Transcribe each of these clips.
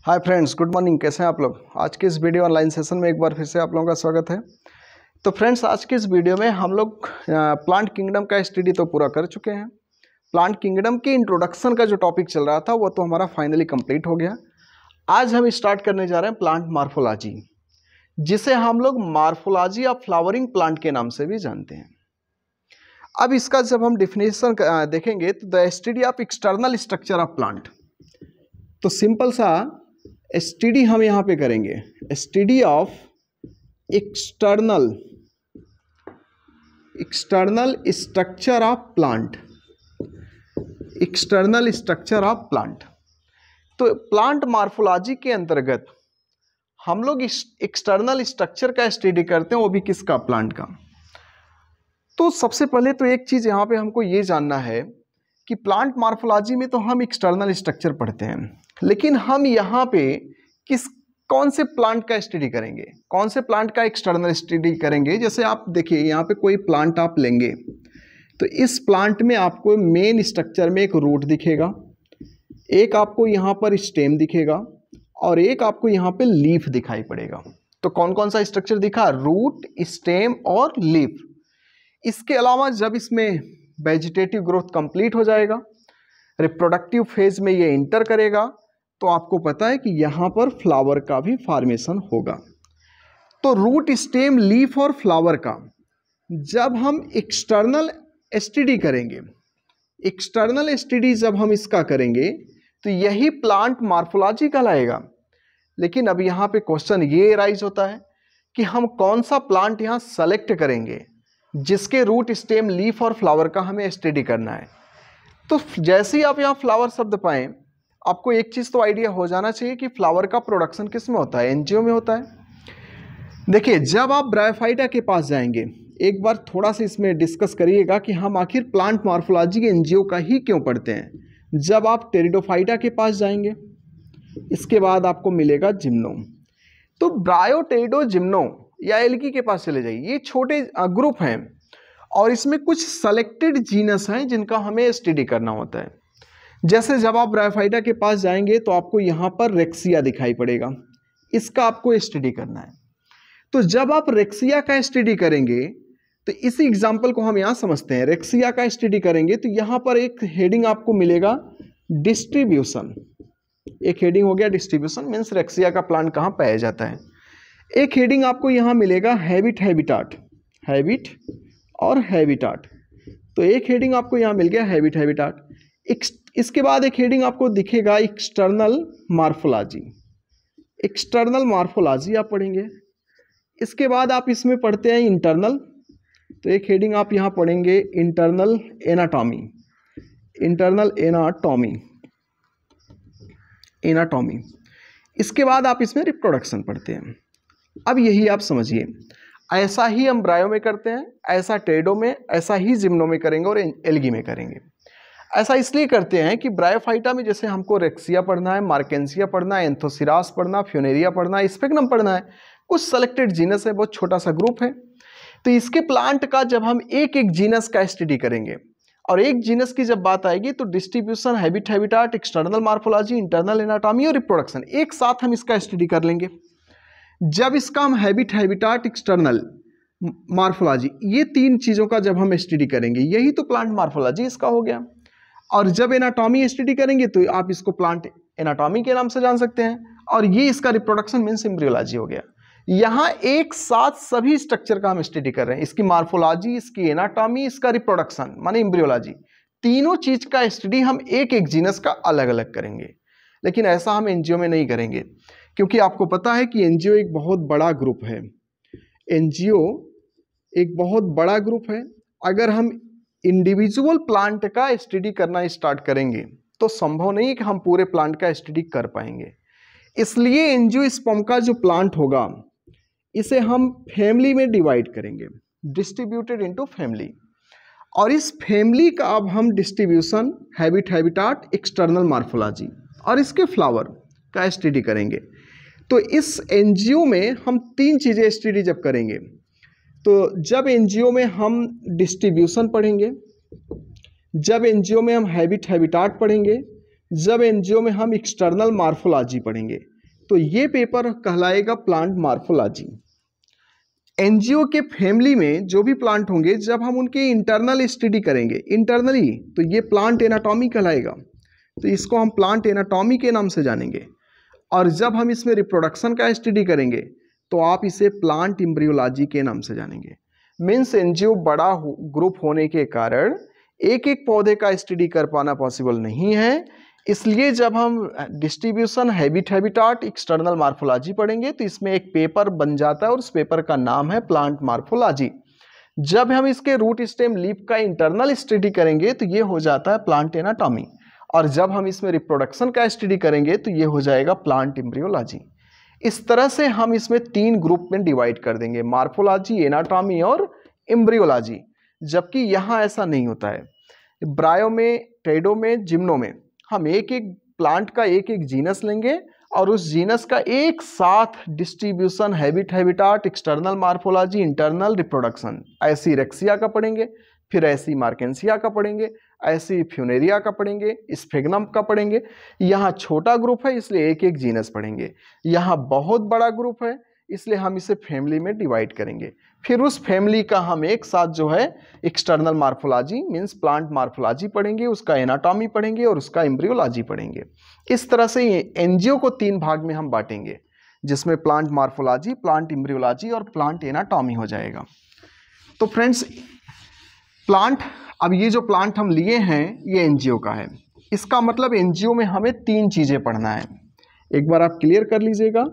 Hi friends, good morning. कैसे हैं आप लोग? आज के इस वीडियो ऑनलाइन सेशन में एक बार फिर से आप लोगों का स्वागत है। तो फ्रेंड्स, आज के इस वीडियो में हम लोग प्लांट किंगडम का स्टडी तो पूरा कर चुके हैं। प्लांट किंगडम के इंट्रोडक्शन का जो टॉपिक चल रहा था वो तो हमारा फाइनली कंप्लीट हो गया। आज हम स्टार्ट करने जा रहे हैं प्लांट मार्फोलॉजी, जिसे हम लोग मार्फोलॉजी ऑफ फ्लावरिंग प्लांट के नाम से भी जानते हैं। अब इसका जब हम डिफिनेशन देखेंगे तो the study of external structure of plant, तो सिंपल सा स्टडी हम यहाँ पे करेंगे, study of external structure of plant, external structure of plant. तो प्लांट मार्फोलॉजी के अंतर्गत हम लोग इस एक्सटर्नल स्ट्रक्चर का स्टडी करते हैं, वो भी किसका? प्लांट का। तो सबसे पहले तो एक चीज यहाँ पे हमको ये जानना है कि प्लांट मार्फोलॉजी में तो हम एक्सटर्नल स्ट्रक्चर पढ़ते हैं, लेकिन हम यहाँ पे कौन से प्लांट का स्टडी करेंगे, कौन से प्लांट का एक्सटर्नल स्टडी करेंगे। जैसे आप देखिए यहाँ पे कोई प्लांट आप लेंगे तो इस प्लांट में आपको मेन स्ट्रक्चर में एक रूट दिखेगा, एक आपको यहाँ पर स्टेम दिखेगा और एक आपको यहाँ पे लीफ दिखाई पड़ेगा। तो कौन कौन सा स्ट्रक्चर दिखा? रूट, स्टेम और लीफ। इसके अलावा जब इसमें वेजिटेटिव ग्रोथ कंप्लीट हो जाएगा, रिप्रोडक्टिव फेज में ये इंटर करेगा, तो आपको पता है कि यहाँ पर फ्लावर का भी फॉर्मेशन होगा। तो रूट, स्टेम, लीफ और फ्लावर का जब हम एक्सटर्नल स्टडी करेंगे, एक्सटर्नल स्टडी जब हम इसका करेंगे तो यही प्लांट मार्फोलॉजी कहलाएगा। लेकिन अब यहाँ पे क्वेश्चन ये राइज होता है कि हम कौन सा प्लांट यहाँ सेलेक्ट करेंगे जिसके रूट, स्टेम, लीफ और फ्लावर का हमें स्टडी करना है। तो जैसे ही आप यहाँ फ्लावर शब्द पाएं, आपको एक चीज़ तो आइडिया हो जाना चाहिए कि फ्लावर का प्रोडक्शन किस में होता है? एनजीओ में होता है। देखिए, जब आप ब्रायोफाइटा के पास जाएंगे, एक बार थोड़ा सा इसमें डिस्कस करिएगा कि हम आखिर प्लांट मार्फोलॉजी एनजीओ का ही क्यों पढ़ते हैं। जब आप टेरिडोफाइटा के पास जाएंगे, इसके बाद आपको मिलेगा जिम्नो। तो ब्रायोटेरिडो, जिम्नो या एल्गी के पास चले जाइए, ये छोटे ग्रुप हैं और इसमें कुछ सेलेक्टेड जीनस हैं जिनका हमें स्टडी करना होता है। जैसे जब आप ब्रायोफाइटा के पास जाएंगे तो आपको यहाँ पर रेक्सिया दिखाई पड़ेगा, इसका आपको स्टडी करना है। तो जब आप रेक्सिया का स्टडी करेंगे तो इसी एग्जाम्पल को हम यहाँ समझते हैं। रेक्सिया का स्टडी करेंगे तो यहाँ पर एक हेडिंग आपको मिलेगा डिस्ट्रीब्यूशन। एक हेडिंग हो गया डिस्ट्रीब्यूशन, मीन्स रेक्सिया का प्लांट कहाँ पाया जाता है। एक हेडिंग आपको यहाँ मिलेगा हैबिट, हैबिटाट, हैबिट और हैबिटाट। तो एक हेडिंग आपको यहाँ मिल गया हैबिट, हैबिटाट। इसके बाद एक हेडिंग आपको दिखेगा एक्सटर्नल मार्फोलॉजी। एक्सटर्नल मार्फोलॉजी आप पढ़ेंगे। इसके बाद आप इसमें पढ़ते हैं इंटरनल, तो एक हेडिंग आप यहाँ पढ़ेंगे internal anatomy, internal anatomy, anatomy. इसके बाद आप इसमें रिप्रोडक्शन पढ़ते हैं। अब यही आप समझिए, ऐसा ही हम ब्रायो में करते हैं, ऐसा टेरिडो में, ऐसा ही जिम्नो में करेंगे और एल्गी में करेंगे। ऐसा इसलिए करते हैं कि ब्रायोफाइटा में जैसे हमको रेक्सिया पढ़ना है, मार्केंसिया पढ़ना है, एंथोसिरास पढ़ना, फ्यूनेरिया पढ़ना है, स्पेगनम पढ़ना है, कुछ सेलेक्टेड जीनस है, बहुत छोटा सा ग्रुप है। तो इसके प्लांट का जब हम एक एक जीनस का स्टडी करेंगे और एक जीनस की जब बात आएगी तो distribution, habit, habitat, external morphology, internal anatomy और रिप्रोडक्शन एक साथ हम इसका स्टडी कर लेंगे। जब इसका हम हैबिट, हैबिटाट, एक्सटर्नल मार्फोलॉजी, ये तीन चीज़ों का जब हम स्टडी करेंगे, यही तो प्लांट मार्फोलॉजी इसका हो गया। और जब एनाटॉमी स्टडी करेंगे तो आप इसको प्लांट एनाटॉमी के नाम से जान सकते हैं, और ये इसका रिप्रोडक्शन मीन्स एम्ब्रियोलॉजी हो गया। यहाँ एक साथ सभी स्ट्रक्चर का हम स्टडी कर रहे हैं, इसकी मार्फोलॉजी, इसकी एनाटॉमी, इसका रिप्रोडक्शन माने एम्ब्रियोलॉजी, तीनों चीज का स्टडी हम एक एक जीनस का अलग अलग करेंगे। लेकिन ऐसा हम एनजीओ में नहीं करेंगे, क्योंकि आपको पता है कि एनजीओ एक बहुत बड़ा ग्रुप है। एनजीओ एक बहुत बड़ा ग्रुप है। अगर हम इंडिविजुअल प्लांट का स्टडी करना स्टार्ट करेंगे तो संभव नहीं है कि हम पूरे प्लांट का स्टडी कर पाएंगे। इसलिए एंजियोस्पर्म का जो प्लांट होगा, इसे हम फैमिली में डिवाइड करेंगे, डिस्ट्रीब्यूटेड इनटू फैमिली। और इस फैमिली का अब हम distribution, habit, habitat, external morphology और इसके फ्लावर का स्टडी करेंगे। तो इस एनजीओ में हम तीन चीज़ें स्टडी जब करेंगे, तो जब एनजीओ में हम डिस्ट्रीब्यूशन पढ़ेंगे, जब एनजीओ में हम हैबिट, हैबिटाट पढ़ेंगे, जब एनजीओ में हम एक्सटर्नल मार्फोलॉजी पढ़ेंगे, तो ये पेपर कहलाएगा प्लांट मॉर्फोलॉजी। एनजीओ के फैमिली में जो भी प्लांट होंगे, जब हम उनके इंटरनल स्टडी करेंगे इंटरनली, तो ये प्लांट एनाटॉमी कहलाएगा। तो इसको हम प्लांट एनाटॉमी के नाम से जानेंगे। और जब हम इसमें रिप्रोडक्शन का स्टडी करेंगे तो आप इसे प्लांट एम्ब्रियोलॉजी के नाम से जानेंगे। मीन्स एनजीओ बड़ा ग्रुप होने के कारण एक एक पौधे का स्टडी कर पाना पॉसिबल नहीं है, इसलिए जब हम डिस्ट्रीब्यूशन, हैबिटाट, एक्सटर्नल मॉर्फोलॉजी पढ़ेंगे तो इसमें एक पेपर बन जाता है और उस पेपर का नाम है प्लांट मॉर्फोलॉजी। जब हम इसके रूट, स्टेम, लीफ का इंटरनल स्टडी करेंगे तो ये हो जाता है प्लांट एनाटॉमी, और जब हम इसमें रिप्रोडक्शन का स्टडी करेंगे तो ये हो जाएगा प्लांट एम्ब्रियोलॉजी। इस तरह से हम इसमें 3 ग्रुप में डिवाइड कर देंगे, मॉर्फोलॉजी, एनाटॉमी और एम्ब्रियोलॉजी। जबकि यहाँ ऐसा नहीं होता है। ब्रायो में, टेडो में, जिम्नो में हम एक एक प्लांट का एक एक जीनस लेंगे और उस जीनस का एक साथ distribution, habitat, external morphology, internal reproduction, ऐसी रेक्सिया का पढ़ेंगे, फिर ऐसी मार्केंसिया का पढ़ेंगे, ऐसी फ्यूनेरिया का पढ़ेंगे, स्फेग्नम का पढ़ेंगे। यहाँ छोटा ग्रुप है इसलिए एक एक जीनस पढ़ेंगे, यहाँ बहुत बड़ा ग्रुप है इसलिए हम इसे फैमिली में डिवाइड करेंगे। फिर उस फैमिली का हम एक साथ जो है external morphology means plant morphology पढ़ेंगे, उसका एनाटॉमी पढ़ेंगे और उसका एम्ब्रियोलॉजी पढ़ेंगे। इस तरह से एनजीओ को 3 भाग में हम बांटेंगे, जिसमें प्लांट मॉर्फोलॉजी, प्लांट एम्ब्रियोलॉजी और प्लांट एनाटॉमी हो जाएगा। तो फ्रेंड्स, प्लांट, अब ये जो प्लांट हम लिए हैं ये एनजीओ का है। इसका मतलब एनजीओ में हमें 3 चीज़ें पढ़ना है। एक बार आप क्लियर कर लीजिएगा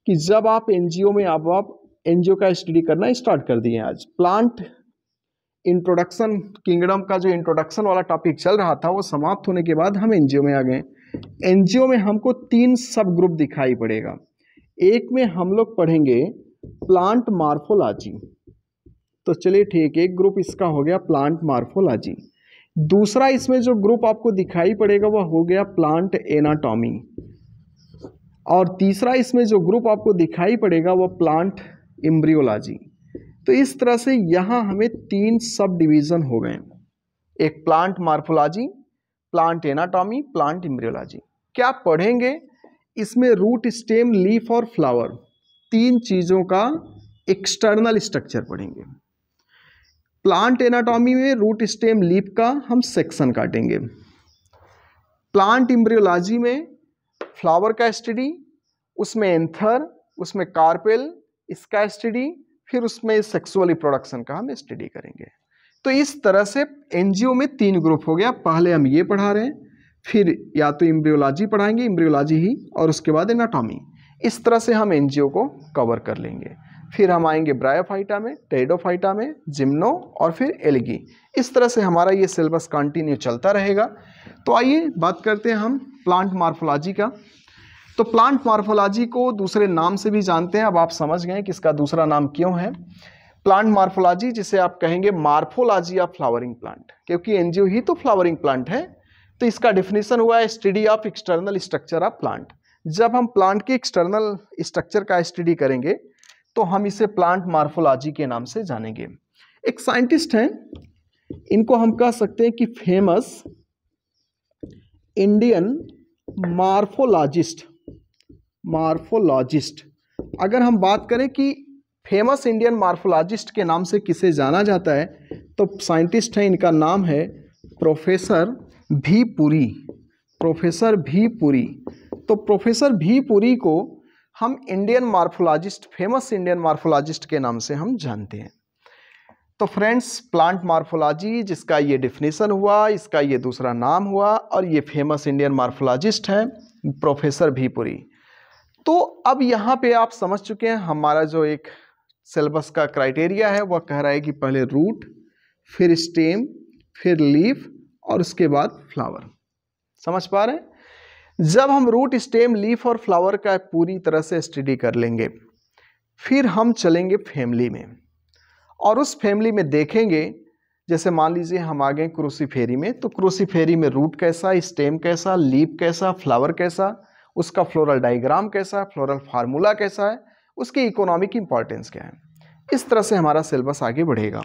कि जब आप एनजीओ में, अब आप एनजीओ का स्टडी करना स्टार्ट कर दिए। आज प्लांट इंट्रोडक्शन किंगडम का जो इंट्रोडक्शन वाला टॉपिक चल रहा था वो समाप्त होने के बाद हम एनजीओ में आ गए। एनजीओ में हमको 3 सब ग्रुप दिखाई पड़ेगा। एक में हम लोग पढ़ेंगे प्लांट मॉर्फोलॉजी, तो चलिए ठीक, एक ग्रुप इसका हो गया प्लांट मॉर्फोलॉजी। दूसरा इसमें जो ग्रुप आपको दिखाई पड़ेगा वह हो गया प्लांट एनाटॉमी, और तीसरा इसमें जो ग्रुप आपको दिखाई पड़ेगा वह प्लांट एम्ब्रियोलॉजी। तो इस तरह से यहाँ हमें 3 सब डिवीज़न हो गए, एक plant morphology, plant anatomy, plant embryology. क्या पढ़ेंगे इसमें? रूट, स्टेम, लीफ और फ्लावर, 3 चीज़ों का एक्सटर्नल स्ट्रक्चर पढ़ेंगे। प्लांट एनाटॉमी में रूट, स्टेम, लीफ का हम सेक्शन काटेंगे। प्लांट एम्ब्रियोलॉजी में फ्लावर का स्टडी, उसमें एंथर, उसमें कार्पेल, इसका स्टडी, फिर उसमें सेक्सुअल रिप्रोडक्शन का हम स्टडी करेंगे। तो इस तरह से एनजीओ में 3 ग्रुप हो गया। पहले हम ये पढ़ा रहे हैं, फिर या तो एम्ब्रियोलॉजी पढ़ाएंगे, एम्ब्रियोलॉजी ही, और उसके बाद एनाटॉमी। इस तरह से हम एनजीओ को कवर कर लेंगे। फिर हम आएंगे ब्रायोफाइटा में, टेरिडोफाइटा में, जिम्नो और फिर एल्गी। इस तरह से हमारा ये सिलेबस कंटिन्यू चलता रहेगा। तो आइए बात करते हैं हम प्लांट मॉर्फोलॉजी का। तो प्लांट मॉर्फोलॉजी को दूसरे नाम से भी जानते हैं। अब आप समझ गए कि इसका दूसरा नाम क्यों है प्लांट मॉर्फोलॉजी, जिसे आप कहेंगे मॉर्फोलॉजी ऑफ फ्लावरिंग प्लांट, क्योंकि एनजीओ ही तो फ्लावरिंग प्लांट है। तो इसका डेफिनेशन हुआ है study of external structure of plant. जब हम प्लांट के एक्सटर्नल स्ट्रक्चर का स्टडी करेंगे तो हम इसे प्लांट मॉर्फोलॉजी के नाम से जानेंगे। एक साइंटिस्ट हैं, इनको हम कह सकते हैं कि फेमस इंडियन मॉर्फोलॉजिस्ट। अगर हम बात करें कि फेमस इंडियन मॉर्फोलॉजिस्ट के नाम से किसे जाना जाता है, तो साइंटिस्ट हैं, इनका नाम है प्रोफेसर भी पुरी। प्रोफेसर भी पुरी। तो प्रोफेसर भी पुरी को हम Indian morphologist, famous Indian morphologist के नाम से हम जानते हैं। तो फ्रेंड्स, प्लांट मॉर्फोलॉजी जिसका ये डेफिनेशन हुआ, इसका ये दूसरा नाम हुआ, और ये फेमस इंडियन मॉर्फोलॉजिस्ट हैं प्रोफेसर भी पुरी। तो अब यहाँ पे आप समझ चुके हैं हमारा जो एक सिलेबस का क्राइटेरिया है वह कह रहा है कि पहले रूट, फिर स्टेम, फिर लीफ और उसके बाद फ्लावर। समझ पा रहे हैं? जब हम रूट, स्टेम, लीफ और फ्लावर का पूरी तरह से स्टडी कर लेंगे, फिर हम चलेंगे फैमिली में, और उस फैमिली में देखेंगे, जैसे मान लीजिए हम आ गए क्रूसीफेरी में, तो क्रूसीफेरी में रूट कैसा, स्टेम कैसा, लीफ कैसा, फ्लावर कैसा, उसका फ्लोरल डायग्राम कैसा, फ्लोरल फार्मूला कैसा है, उसकी इकोनॉमिक इंपॉर्टेंस क्या है। इस तरह से हमारा सिलेबस आगे बढ़ेगा।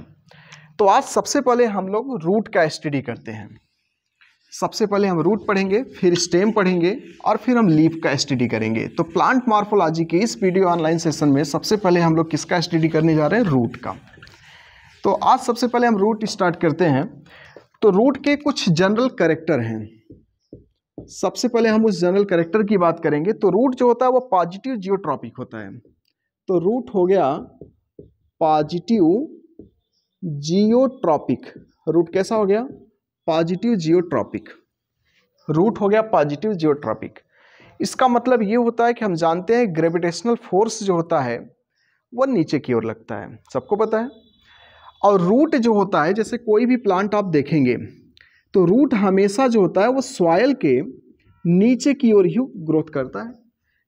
तो आज सबसे पहले हम लोग रूट का स्टडी करते हैं। सबसे पहले हम रूट पढ़ेंगे, फिर स्टेम पढ़ेंगे और फिर हम लीफ का स्टडी करेंगे। तो प्लांट मॉर्फोलॉजी के इस वीडियो ऑनलाइन सेशन में सबसे पहले हम लोग किसका स्टडी करने जा रहे हैं? रूट का। तो आज सबसे पहले हम रूट स्टार्ट करते हैं। तो रूट के कुछ जनरल कैरेक्टर हैं। सबसे पहले हम उस जनरल कैरेक्टर की बात करेंगे। तो रूट जो होता है वो पॉजिटिव जियोट्रॉपिक होता है। तो रूट हो गया पॉजिटिव जियोट्रॉपिक। रूट कैसा हो गया? Positive geotropic. रूट हो गया पॉजिटिव जियोट्रॉपिक। इसका मतलब ये होता है कि हम जानते हैं ग्रेविटेशनल फोर्स जो होता है वो नीचे की ओर लगता है, सबको पता है। और रूट जो होता है, जैसे कोई भी प्लांट आप देखेंगे तो रूट हमेशा जो होता है वो सॉइल के नीचे की ओर ही ग्रोथ करता है।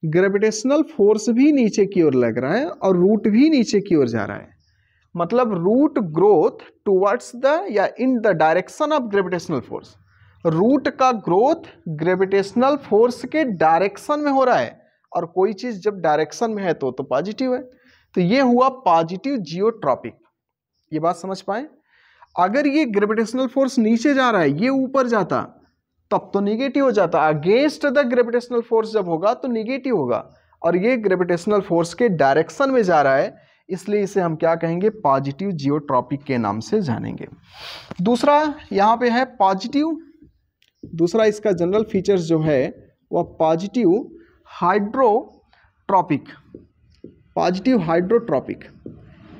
ग्रेविटेशनल फोर्स भी नीचे की ओर लग रहा है और रूट भी नीचे की ओर जा रहा है। मतलब रूट ग्रोथ टुवर्ड्स द या in the direction of gravitational force. Root का ग्रोथ ग्रेविटेशनल फोर्स के डायरेक्शन में हो रहा है, और कोई चीज जब डायरेक्शन में है तो पॉजिटिव है। तो ये हुआ पॉजिटिव जियोट्रॉपिक। ये बात समझ पाए? अगर ये ग्रेविटेशनल फोर्स नीचे जा रहा है, ये ऊपर जाता, तब तो निगेटिव हो जाता। अगेंस्ट द ग्रेविटेशनल फोर्स जब होगा तो निगेटिव होगा, और ये ग्रेविटेशनल फोर्स के डायरेक्शन में जा रहा है, इसलिए इसे हम क्या कहेंगे? पॉजिटिव जियोट्रॉपिक के नाम से जानेंगे। दूसरा यहाँ पे है पॉजिटिव, दूसरा इसका जनरल फीचर्स जो है वह पॉजिटिव हाइड्रोट्रॉपिक। पॉजिटिव हाइड्रोट्रॉपिक,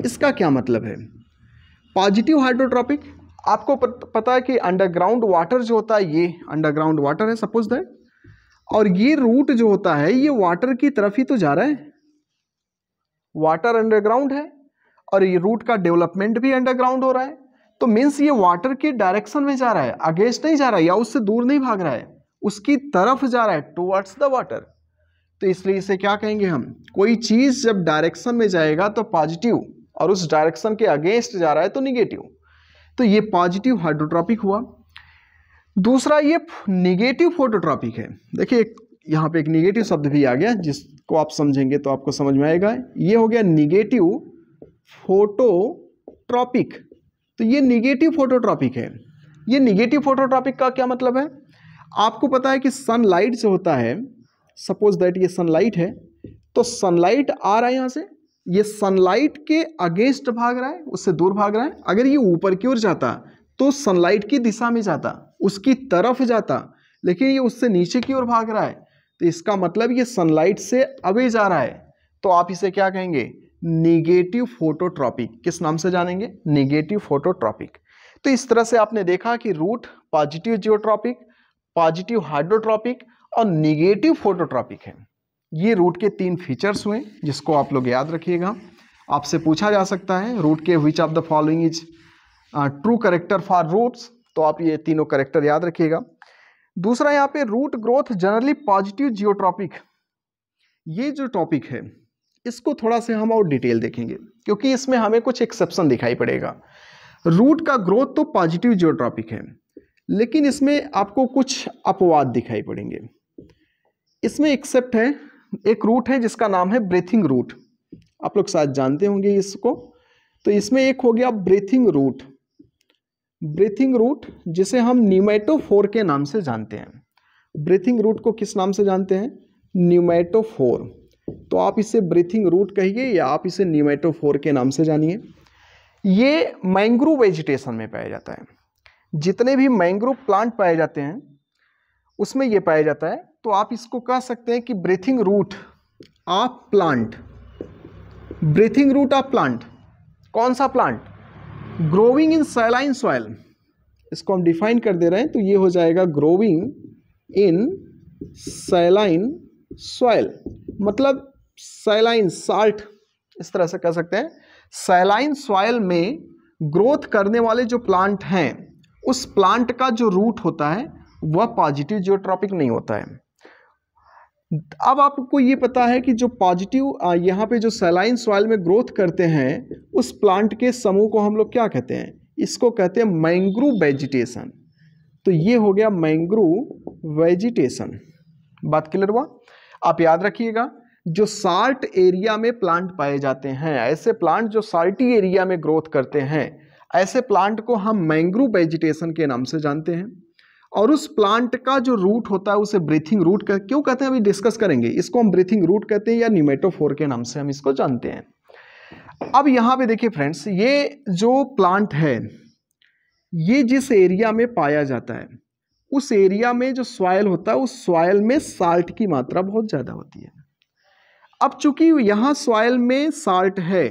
इसका क्या मतलब है? पॉजिटिव हाइड्रोट्रॉपिक, आपको पता है कि अंडरग्राउंड वाटर जो होता है, ये अंडरग्राउंड वाटर है सपोज दैट, और ये रूट जो होता है ये वाटर की तरफ ही तो जा रहा है। वाटर अंडरग्राउंड है और ये रूट का डेवलपमेंट भी अंडरग्राउंड हो रहा है। तो मीन्स ये वाटर के डायरेक्शन में जा रहा है, अगेंस्ट नहीं जा रहा है या उससे दूर नहीं भाग रहा है, उसकी तरफ जा रहा है, टुवर्ड्स द वाटर। तो इसलिए इसे क्या कहेंगे हम? कोई चीज जब डायरेक्शन में जाएगा तो पॉजिटिव, और उस डायरेक्शन के अगेंस्ट जा रहा है तो निगेटिव। तो ये पॉजिटिव हाइड्रोट्रॉपिक हुआ। दूसरा ये निगेटिव फोटोट्रॉपिक है। देखिए यहाँ पे एक निगेटिव शब्द भी आ गया, जिसको आप समझेंगे तो आपको समझ में आएगा। ये हो गया निगेटिव फोटोट्रॉपिक। तो ये निगेटिव फोटोट्रॉपिक है। ये निगेटिव फोटोट्रॉपिक का क्या मतलब है? आपको पता है कि सनलाइट जो होता है, सपोज दैट ये सनलाइट है, तो सनलाइट आ रहा है यहाँ से, ये सनलाइट के अगेंस्ट भाग रहा है, उससे दूर भाग रहा है। अगर ये ऊपर की ओर जाता तो सनलाइट की दिशा में जाता, उसकी तरफ जाता, लेकिन ये उससे नीचे की ओर भाग रहा है, तो इसका मतलब ये सनलाइट से अवे जा रहा है। तो आप इसे क्या कहेंगे? Negative phototropic. किस नाम से जानेंगे? Negative phototropic. तो इस तरह से आपने देखा कि root positive geotropic, positive hydrotropic और निगेटिव फोटोट्रॉपिक है। ये रूट के 3 फीचर्स हुए, जिसको आप लोग याद रखिएगा। आपसे पूछा जा सकता है रूट के which of the following is true character for roots, तो आप ये तीनों कैरेक्टर याद रखिएगा। दूसरा यहाँ पे root growth generally positive geotropic. ये जो टॉपिक है इसको थोड़ा से हम और डिटेल देखेंगे, क्योंकि इसमें हमें कुछ एक्सेप्शन दिखाई पड़ेगा। रूट का ग्रोथ तो पॉजिटिव जियोट्रॉपिक है, लेकिन इसमें आपको कुछ अपवाद दिखाई पड़ेंगे। इसमें एक्सेप्ट है, एक रूट है जिसका नाम है ब्रीथिंग रूट। आप लोग शायद जानते होंगे इसको। तो इसमें एक हो गया ब्रीथिंग रूट। ब्रीथिंग रूट जिसे हम न्यूमेटोफोर के नाम से जानते हैं। ब्रीथिंग रूट को किस नाम से जानते हैं? न्यूमेटोफोर। तो आप इसे ब्रीथिंग रूट कहिए या आप इसे न्यूमेटोफोर के नाम से जानिए। ये मैंग्रोव वेजिटेशन में पाया जाता है। जितने भी मैंग्रोव प्लांट पाए जाते हैं उसमें ये पाया जाता है। तो आप इसको कह सकते हैं कि breathing root of plant. Breathing root of plant, कौन सा plant? Growing in saline soil. इसको हम डिफाइन कर दे रहे हैं, तो ये हो जाएगा ग्रोविंग इन सैलाइन सॉइल, मतलब सैलाइन साल्ट, इस तरह से कह सकते हैं। सैलाइन सॉइल में ग्रोथ करने वाले जो प्लांट हैं, उस प्लांट का जो रूट होता है वह पॉजिटिव जियोट्रॉपिक नहीं होता है। अब आपको ये पता है कि जो पॉजिटिव यहाँ पे जो सैलाइन सॉइल में ग्रोथ करते हैं, उस प्लांट के समूह को हम लोग क्या कहते हैं? इसको कहते हैं मैंग्रोव वेजिटेशन। तो ये हो गया मैंग्रोव वेजिटेशन। बात क्लियर हुआ? आप याद रखिएगा, जो साल्ट एरिया में प्लांट पाए जाते हैं, ऐसे प्लांट जो साल्टी एरिया में ग्रोथ करते हैं, ऐसे प्लांट को हम मैंग्रोव वेजिटेशन के नाम से जानते हैं। और उस प्लांट का जो रूट होता है उसे ब्रीथिंग रूट क्यों कहते हैं अभी डिस्कस करेंगे। इसको हम ब्रीथिंग रूट कहते हैं या निमेटोफोर के नाम से हम इसको जानते हैं। अब यहाँ पे देखिए फ्रेंड्स, ये जो प्लांट है ये जिस एरिया में पाया जाता है उस एरिया में जो सॉइल होता है उस सॉइल में साल्ट की मात्रा बहुत ज़्यादा होती है। अब चूंकि यहाँ सॉइल में साल्ट है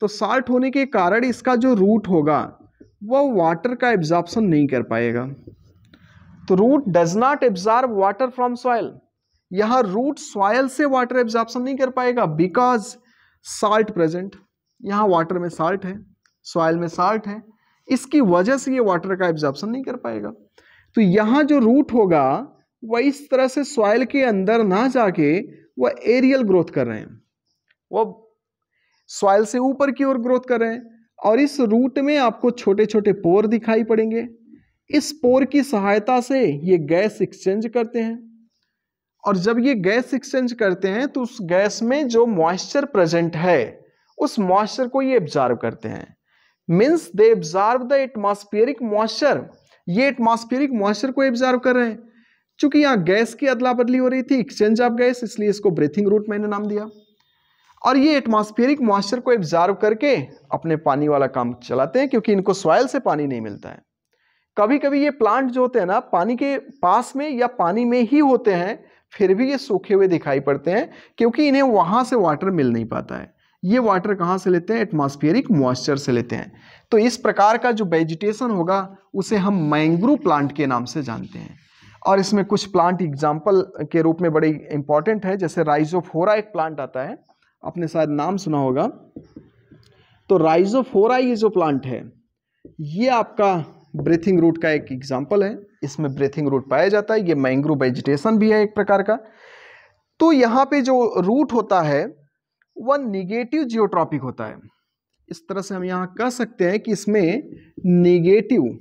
तो साल्ट होने के कारण इसका जो रूट होगा वह वाटर का एब्जॉर्प्शन नहीं कर पाएगा। तो root does not absorb water from soil. यहाँ रूट सॉइल से वाटर एब्जॉर्प्शन नहीं कर पाएगा बिकॉज साल्ट प्रेजेंट। यहाँ वाटर में साल्ट है, सॉइल में साल्ट है, इसकी वजह से ये वाटर का एब्जॉर्प्शन नहीं कर पाएगा। तो यहाँ जो रूट होगा वह इस तरह से सॉइल के अंदर ना जाके वह एरियल ग्रोथ कर रहे हैं, वह सॉइल से ऊपर की ओर ग्रोथ कर रहे हैं। और इस रूट में आपको छोटे छोटे पोर दिखाई पड़ेंगे। इस पोर की सहायता से ये गैस एक्सचेंज करते हैं और जब ये गैस एक्सचेंज करते हैं तो उस गैस में जो मॉइस्चर प्रेजेंट है उस मॉइस्चर को ये एब्जॉर्ब करते हैं। Means they absorb the atmospheric moisture. ये एटमॉस्फेरिक मॉइस्चर को एब्जॉर्ब कर रहे हैं। चूंकि यहाँ गैस की अदला बदली हो रही थी, एक्सचेंज ऑफ गैस, इसलिए इसको ब्रीथिंग रूट मैंने नाम दिया। और ये एटमॉस्फेरिक मॉइस्चर को एब्जॉर्ब करके अपने पानी वाला काम चलाते हैं क्योंकि इनको सॉइल से पानी नहीं मिलता है। कभी कभी ये प्लांट जो होते हैं ना पानी के पास में या पानी में ही होते हैं फिर भी ये सूखे हुए दिखाई पड़ते हैं क्योंकि इन्हें वहां से वाटर मिल नहीं पाता है। ये वाटर कहाँ से लेते हैं? एटमॉस्फेरिक मॉइस्चर से लेते हैं। तो इस प्रकार का जो वेजिटेशन होगा उसे हम मैंग्रोव प्लांट के नाम से जानते हैं। और इसमें कुछ प्लांट एग्जाम्पल के रूप में बड़े इंपॉर्टेंट है, जैसे राइजोफोरा एक प्लांट आता है, आपने शायद नाम सुना होगा। तो राइजोफोरा ये जो प्लांट है ये आपका ब्रीथिंग रूट का एक एग्जाम्पल है। इसमें ब्रीथिंग रूट पाया जाता है। ये मैंग्रोव वेजिटेशन भी है एक प्रकार का। तो यहाँ पे जो रूट होता है वह निगेटिव जियोट्रॉपिक होता है। इस तरह से हम यहाँ कह सकते हैं कि इसमें निगेटिव,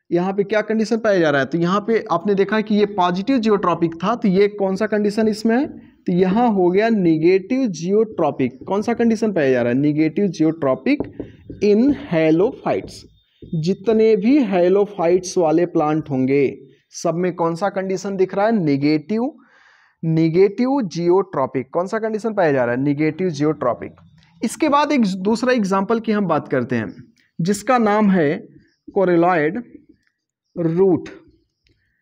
यहाँ पे क्या कंडीशन पाया जा रहा है? तो यहाँ पे आपने देखा कि ये पॉजिटिव जियोट्रॉपिक था, तो ये कौन सा कंडीशन इसमें है? तो यहाँ हो गया निगेटिव जियोट्रॉपिक। कौन सा कंडीशन पाया जा रहा है? निगेटिव जियोट्रॉपिक इन हैलोफाइट्स। जितने भी हैलोफाइट्स वाले प्लांट होंगे सब में कौन सा कंडीशन दिख रहा है? Negative geotropic. कौन सा कंडीशन पाया जा रहा है? Negative geotropic. इसके बाद एक दूसरा एग्जाम्पल की हम बात करते हैं जिसका नाम है कोरेलॉइड रूट।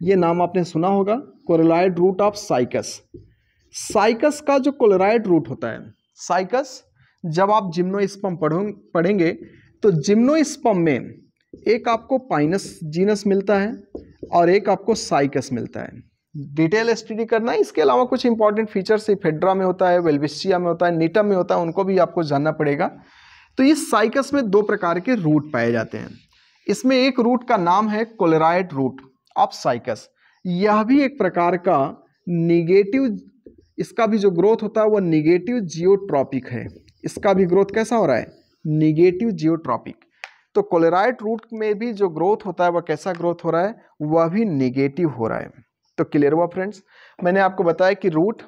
ये नाम आपने सुना होगा, coralloid root of Cycas. Cycas का जो कोलेराइड रूट होता है, साइकस जब आप जिम्नोस्पर्म पढ़ेंगे तो जिम्नोस्पर्म में एक आपको पाइनस जीनस मिलता है और एक आपको साइकस मिलता है। डिटेल स्टडी करना है। इसके अलावा कुछ इंपॉर्टेंट फीचर्स फेड्रा में होता है, वेल्विस्टिया में होता है, नीटम में होता है, उनको भी आपको जानना पड़ेगा। तो इस साइकस में दो प्रकार के रूट पाए जाते हैं। इसमें एक रूट का नाम है कोलेराइड रूट ऑफ साइकस। यह भी एक प्रकार का निगेटिव, इसका भी जो ग्रोथ होता है वह निगेटिव जियोट्रॉपिक है। इसका भी ग्रोथ कैसा हो रहा है? Negative geotropic. तो कोलेराइड रूट में भी जो ग्रोथ होता है वह कैसा ग्रोथ हो रहा है? वह भी निगेटिव हो रहा है। तो क्लियर हुआ फ्रेंड्स? मैंने आपको बताया कि root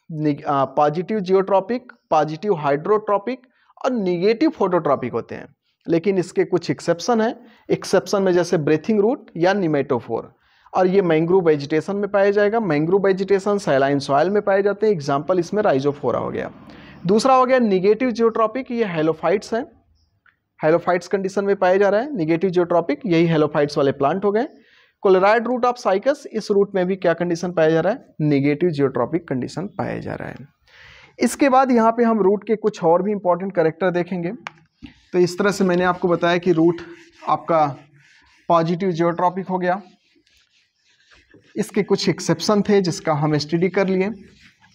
positive geotropic, positive hydrotropic और निगेटिव फोटोट्रॉपिक होते हैं, लेकिन इसके कुछ एक्सेप्शन है। एक्सेप्शन में जैसे ब्रीथिंग रूट या निमेटोफोर, और ये मैंग्रोव वेजिटेशन में पाया जाएगा। मैंग्रोव वेजिटेशन सैलाइन सॉइल में पाए जाते हैं। एग्जाम्पल इसमें राइजोफोरा हो गया। दूसरा हो गया निगेटिव जियोट्रॉपिक, ये हैलोफाइट्स हैं। हैलोफाइट्स कंडीशन में पाया जा रहा है निगेटिव जियोट्रॉपिक, यही हैलोफाइट्स वाले प्लांट हो गए। कोलेराइड रूट ऑफ साइकस, इस रूट में भी क्या कंडीशन पाया जा रहा है? निगेटिव जियोट्रॉपिक कंडीशन पाया जा रहा है। इसके बाद यहाँ पे हम रूट के कुछ और भी इंपॉर्टेंट कैरेक्टर देखेंगे। तो इस तरह से मैंने आपको बताया कि रूट आपका पॉजिटिव जियोट्रॉपिक हो गया। इसके कुछ एक्सेप्शन थे जिसका हम स्टडी कर लिए।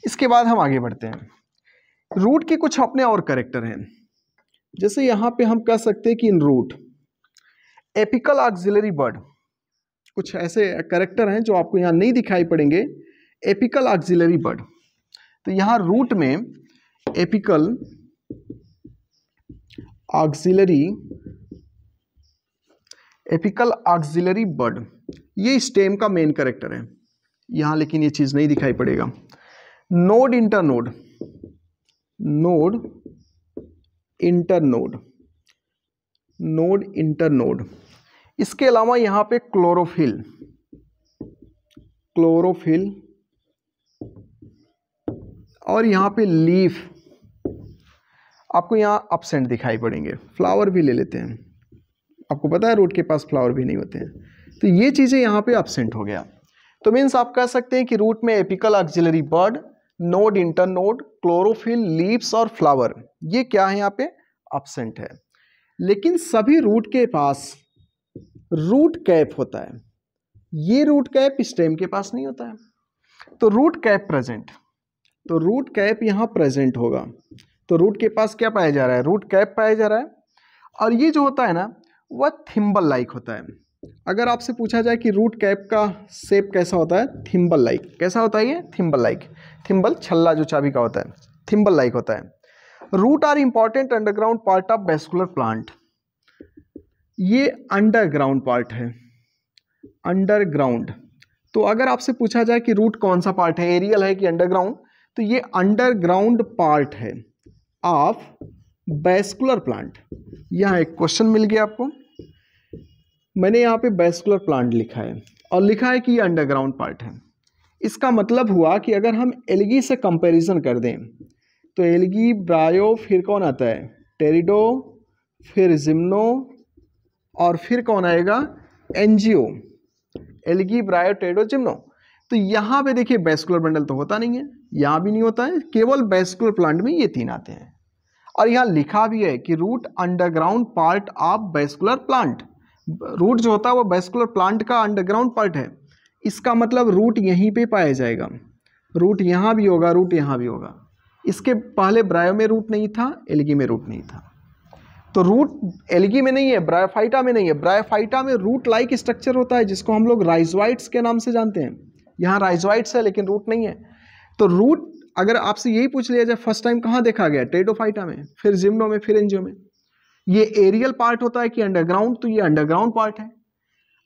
इसके बाद हम आगे बढ़ते हैं। रूट के कुछ अपने और कैरेक्टर हैं। जैसे यहाँ पे हम कह सकते हैं कि इन रूट एपिकल ऑक्सिलरी बड, कुछ ऐसे कैरेक्टर हैं जो आपको यहाँ नहीं दिखाई पड़ेंगे। एपिकल ऑक्सिलरी बड, तो यहाँ रूट में एपिकल ऑक्सिलरी बड, ये स्टेम का मेन कैरेक्टर है यहाँ, लेकिन ये चीज नहीं दिखाई पड़ेगा। Node internode, node internode, node internode. इसके अलावा यहाँ पे क्लोरोफिल, क्लोरोफिल, और यहाँ पे लीफ आपको यहाँ absent दिखाई पड़ेंगे। फ्लावर भी ले लेते हैं, आपको पता है रूट के पास फ्लावर भी नहीं होते हैं, तो ये चीज़ें यहाँ पे absent हो गया। तो मीन्स आप कह सकते हैं कि रूट में एपिकल ऑक्सिलरी बड, नोड, इंटरनोड, क्लोरोफिल, लीव्स और फ्लावर, ये क्या है यहाँ पे absent है। लेकिन सभी रूट के पास रूट कैप होता है, ये रूट कैप स्टेम के पास नहीं होता है। तो रूट कैप प्रेजेंट, तो रूट कैप यहाँ प्रेजेंट होगा, तो रूट के पास क्या पाया जा रहा है, रूट कैप पाया जा रहा है। और ये जो होता है ना वह थिम्बल लाइक होता है। अगर आपसे पूछा जाए कि रूट कैप का शेप कैसा होता है, थिम्बल लाइक, कैसा होता है ये, थिम्बल लाइक, थिम्बल छल्ला जो चाबी का होता है, थिम्बल लाइक होता है। Root are important underground part of vascular plant, ये अंडरग्राउंड पार्ट है, अंडरग्राउंड। तो अगर आपसे पूछा जाए कि रूट कौन सा पार्ट है, एरियल है कि अंडरग्राउंड, तो ये अंडरग्राउंड पार्ट है ऑफ वैस्कुलर प्लांट। यहाँ एक क्वेश्चन मिल गया आपको, मैंने यहाँ पे वैस्कुलर प्लांट लिखा है और लिखा है कि ये अंडरग्राउंड पार्ट है। इसका मतलब हुआ कि अगर हम एल्गी से कंपैरिजन कर दें तो एल्गी, ब्रायो, फिर कौन आता है, टेरिडो, फिर जिम्नो, और फिर कौन आएगा, एंजियो, एल्गी, ब्रायो, टेरिडो, जिम्नो। तो यहाँ पे देखिए वैस्कुलर बंडल तो होता नहीं है, यहाँ भी नहीं होता है, केवल वैस्कुलर प्लांट में ये तीन आते हैं। और यहाँ लिखा भी है कि root underground part of vascular plant, root जो होता है वो वैस्कुलर प्लांट का अंडरग्राउंड पार्ट है। इसका मतलब रूट यहीं पे पाया जाएगा, रूट यहाँ भी होगा, रूट यहाँ भी होगा। इसके पहले ब्रायो में रूट नहीं था, एल्गी में रूट नहीं था, तो रूट एल्गी में नहीं है, ब्रायोफाइटा में नहीं है। ब्रायोफाइटा में रूट लाइक स्ट्रक्चर होता है जिसको हम लोग राइजोइट्स के नाम से जानते हैं, यहाँ राइजोइट्स है लेकिन रूट नहीं है। तो रूट अगर आपसे यही पूछ लिया जाए फर्स्ट टाइम कहाँ देखा गया, टेरिडोफाइटा में, फिर जिम्नो में, फिर एंजियो में। ये एरियल पार्ट होता है कि अंडरग्राउंड, तो ये अंडरग्राउंड पार्ट है।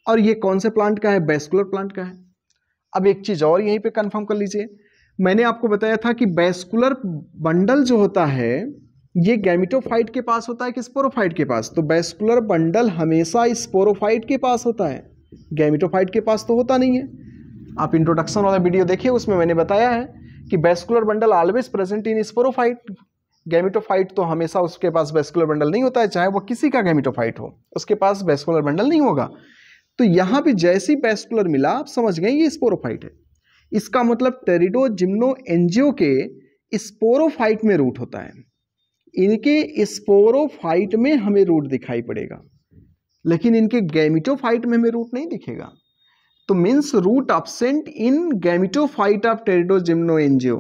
और ये कौन से प्लांट का है, वैस्कुलर प्लांट का है। अब एक चीज और यहीं पे कंफर्म कर लीजिए, मैंने आपको बताया था कि वैस्कुलर बंडल जो होता है ये गैमेटोफाइट के पास होता है कि स्पोरोफाइट के पास, तो वैस्कुलर बंडल हमेशा स्पोरोफाइट के पास होता है, गैमेटोफाइट के पास तो होता नहीं है। आप इंट्रोडक्शन वाला वीडियो देखिए, उसमें मैंने बताया है कि vascular bundle always present in sporophyte, gametophyte तो हमेशा उसके पास वैस्कुलर बंडल नहीं होता है, चाहे वो किसी का गैमेटोफाइट हो, उसके पास वैस्कुलर बंडल नहीं होगा। तो यहाँ पे जैसी वैस्कुलर मिला आप समझ गए ये स्पोरोफाइट है। इसका मतलब टेरिडो, जिम्नो, एंजियो के स्पोरोफाइट में रूट होता है, इनके स्पोरोफाइट में हमें रूट दिखाई पड़ेगा, लेकिन इनके गैमेटोफाइट में हमें रूट नहीं दिखेगा। तो means root absent in gametophyte of pterido, gymno, angio,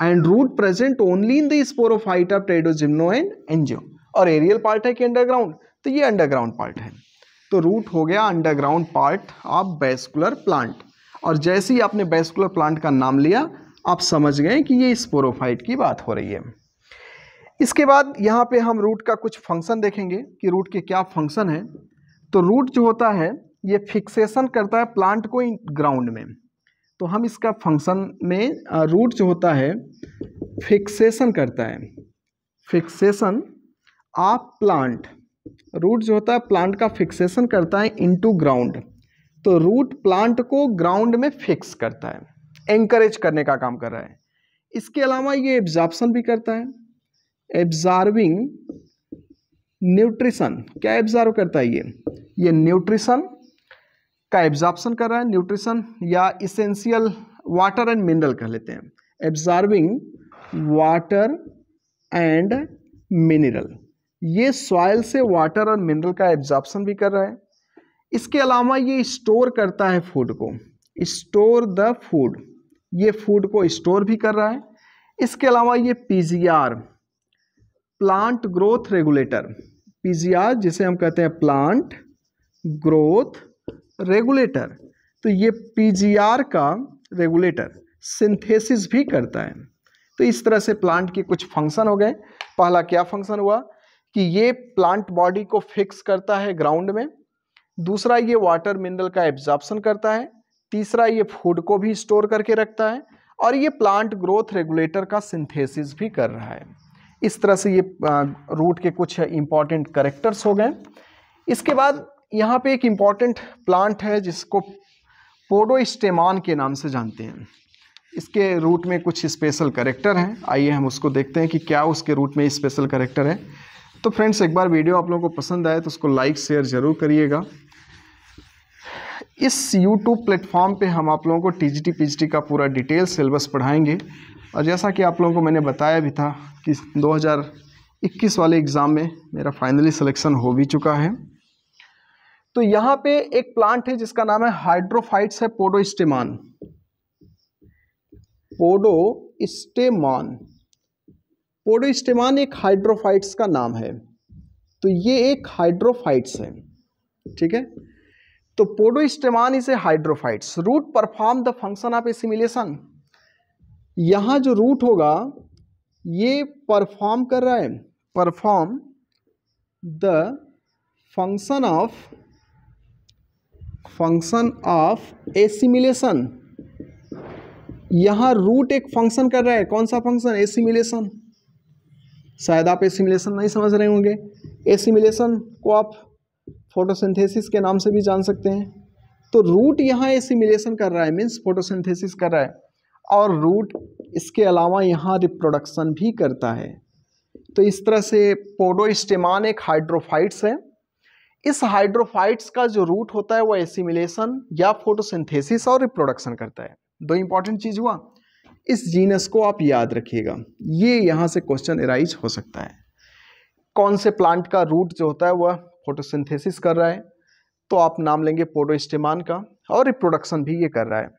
and root present only in the sporophyte of pterido, gymno and angio. और एरियल पार्ट है कि अंडरग्राउंड, तो ये अंडरग्राउंड पार्ट है। तो रूट हो गया underground part of vascular plant. और जैसे ही आपने वैस्कुलर प्लांट का नाम लिया आप समझ गए कि ये स्पोरोफाइट की बात हो रही है। इसके बाद यहाँ पे हम रूट का कुछ फंक्शन देखेंगे कि रूट के क्या फंक्शन है। तो रूट जो होता है ये फिक्सेशन करता है प्लांट को ग्राउंड में, तो हम इसका फंक्शन में रूट जो होता है फिक्सेशन करता है, फिक्सेशन ऑफ प्लांट, रूट जो होता है प्लांट का फिक्सेशन करता है इनटू ग्राउंड। तो रूट प्लांट को ग्राउंड में फिक्स करता है, एंकरेज करने का काम कर रहा है। इसके अलावा ये एब्जॉर्प्शन भी करता है, एब्जॉर्बिंग न्यूट्रिशन, क्या एब्जॉर्ब करता है ये न्यूट्रिशन का एब्जॉर्प्शन कर रहा है, न्यूट्रिशन या इसेंशियल वाटर एंड मिनरल कह लेते हैं, एब्जॉर्बिंग वाटर एंड मिनरल, ये सॉइल से वाटर और मिनरल का एब्जॉर्प्शन भी कर रहा है। इसके अलावा ये स्टोर करता है फूड को, स्टोर द फूड, ये फूड को स्टोर भी कर रहा है। इसके अलावा ये PGR, plant growth regulator, PGR जिसे हम कहते हैं प्लांट ग्रोथ रेगुलेटर, तो ये पीजीआर का रेगुलेटर सिंथेसिस भी करता है। तो इस तरह से प्लांट के कुछ फंक्शन हो गए। पहला क्या फंक्शन हुआ कि ये प्लांट बॉडी को फिक्स करता है ग्राउंड में, दूसरा ये वाटर मिनरल का एब्जॉर्प्शन करता है, तीसरा ये फूड को भी स्टोर करके रखता है, और ये प्लांट ग्रोथ रेगुलेटर का सिंथेसिस भी कर रहा है। इस तरह से ये रूट के कुछ इंपॉर्टेंट कैरेक्टर्स हो गए। इसके बाद यहाँ पे एक इम्पॉर्टेंट प्लांट है जिसको पोडोस्टेमॉन के नाम से जानते हैं। इसके रूट में कुछ स्पेशल कैरेक्टर हैं, आइए हम उसको देखते हैं कि क्या उसके रूट में स्पेशल कैरेक्टर है। तो फ्रेंड्स, एक बार वीडियो आप लोगों को पसंद आए तो उसको लाइक शेयर ज़रूर करिएगा। इस YouTube प्लेटफॉर्म पे हम आप लोगों को TGT PGT का पूरा डिटेल सिलेबस पढ़ाएंगे, और जैसा कि आप लोगों को मैंने बताया भी था कि 2021 वाले एग्ज़ाम में मेरा फाइनली सिलेक्शन हो भी चुका है। तो यहाँ पे एक प्लांट है जिसका नाम है हाइड्रोफाइट्स है पोडोस्टेमॉन। पोडोस्टेमॉन एक हाइड्रोफाइट्स का नाम है, तो ये एक हाइड्रोफाइट्स है, ठीक है। तो Podostemon is a hydrophytes, root perform the function of assimilation. यहाँ जो रूट होगा ये परफॉर्म कर रहा है, perform the function of assimilation. यहाँ रूट एक फंक्शन कर रहा है, कौन सा फंक्शन? एसिमिलेशन। शायद आप एसिमिलेशन नहीं समझ रहे होंगे। एसिमिलेशन को आप फोटोसिंथेसिस के नाम से भी जान सकते हैं। तो रूट यहाँ एसिमिलेशन कर रहा है, मीन्स फोटोसिंथेसिस कर रहा है, और रूट इसके अलावा यहाँ रिप्रोडक्शन भी करता है। तो इस तरह से पोडोस्टेमॉन एक हाइड्रोफाइट्स है। इस हाइड्रोफाइट्स का जो रूट होता है वो एसिमिलेशन या फोटोसिंथेसिस और रिप्रोडक्शन करता है। दो इंपॉर्टेंट चीज हुआ, इस जीनस को आप याद रखिएगा, ये यहाँ से क्वेश्चन एराइज हो सकता है। कौन से प्लांट का रूट जो होता है वह फोटोसिंथेसिस कर रहा है, तो आप नाम लेंगे पोडोस्टेमॉन का, और रिप्रोडक्शन भी ये कर रहा है।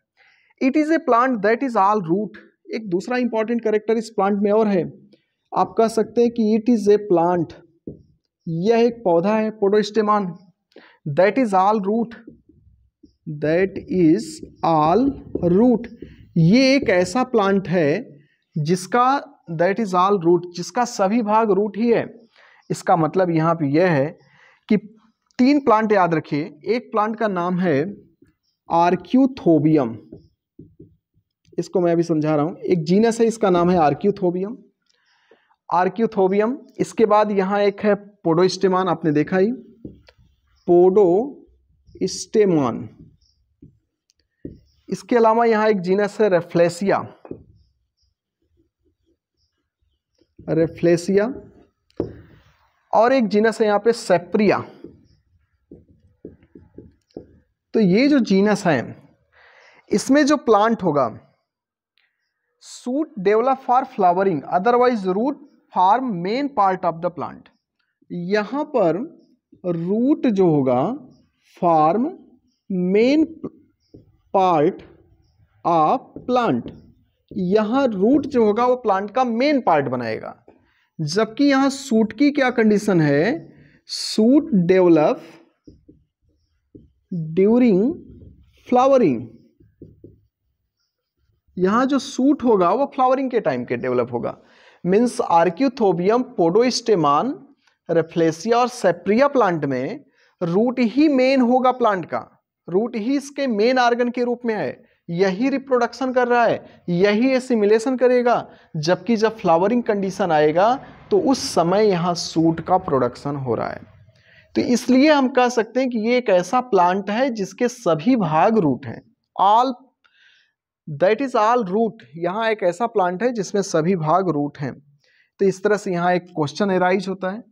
It is a plant that is all root. एक दूसरा इंपॉर्टेंट कैरेक्टर इस प्लांट में और है, आप कह सकते हैं कि इट इज ए प्लांट, यह एक पौधा है Podostemon, that is all root, that is all root. ये एक ऐसा प्लांट है जिसका दैट इज ऑल रूट, जिसका सभी भाग रूट ही है। इसका मतलब यहाँ पे यह है कि 3 प्लांट याद रखिए। एक प्लांट का नाम है आर्क्यूथोबियम, इसको मैं अभी समझा रहा हूँ। एक जीनस है, इसका नाम है आर्क्यूथोबियम। इसके बाद यहाँ एक है पोडोस्टेमॉन, आपने देखा ही, पोडोस्टेमॉन। इसके अलावा यहाँ एक जीनस है रेफ्लेसिया, और एक जीनस है यहाँ पे सेप्रिया। तो ये जो जीनस है, इसमें जो प्लांट होगा, shoot develop for flowering, otherwise root form main part of the plant. यहाँ पर रूट जो होगा form main part of plant, यहाँ रूट जो होगा वो प्लांट का मेन पार्ट बनाएगा। जबकि यहाँ सूट की क्या कंडीशन है? Suit develop during flowering. यहाँ जो सूट होगा वो फ्लावरिंग के टाइम के डेवलप होगा। मीन्स आर्क्यूथोबियम, पोडोस्टेमॉन, रेफ्लेसिया और सेप्रिया प्लांट में रूट ही मेन होगा प्लांट का, रूट ही इसके मेन ऑर्गन के रूप में है, यही रिप्रोडक्शन कर रहा है, यही एसिमिलेशन करेगा। जबकि जब फ्लावरिंग कंडीशन आएगा तो उस समय यहाँ सूट का प्रोडक्शन हो रहा है। तो इसलिए हम कह सकते हैं कि ये एक ऐसा प्लांट है जिसके सभी भाग रूट हैं, all, that is all root. यहाँ एक ऐसा प्लांट है जिसमें सभी भाग रूट हैं। तो इस तरह से यहाँ एक क्वेश्चन एराइज होता है,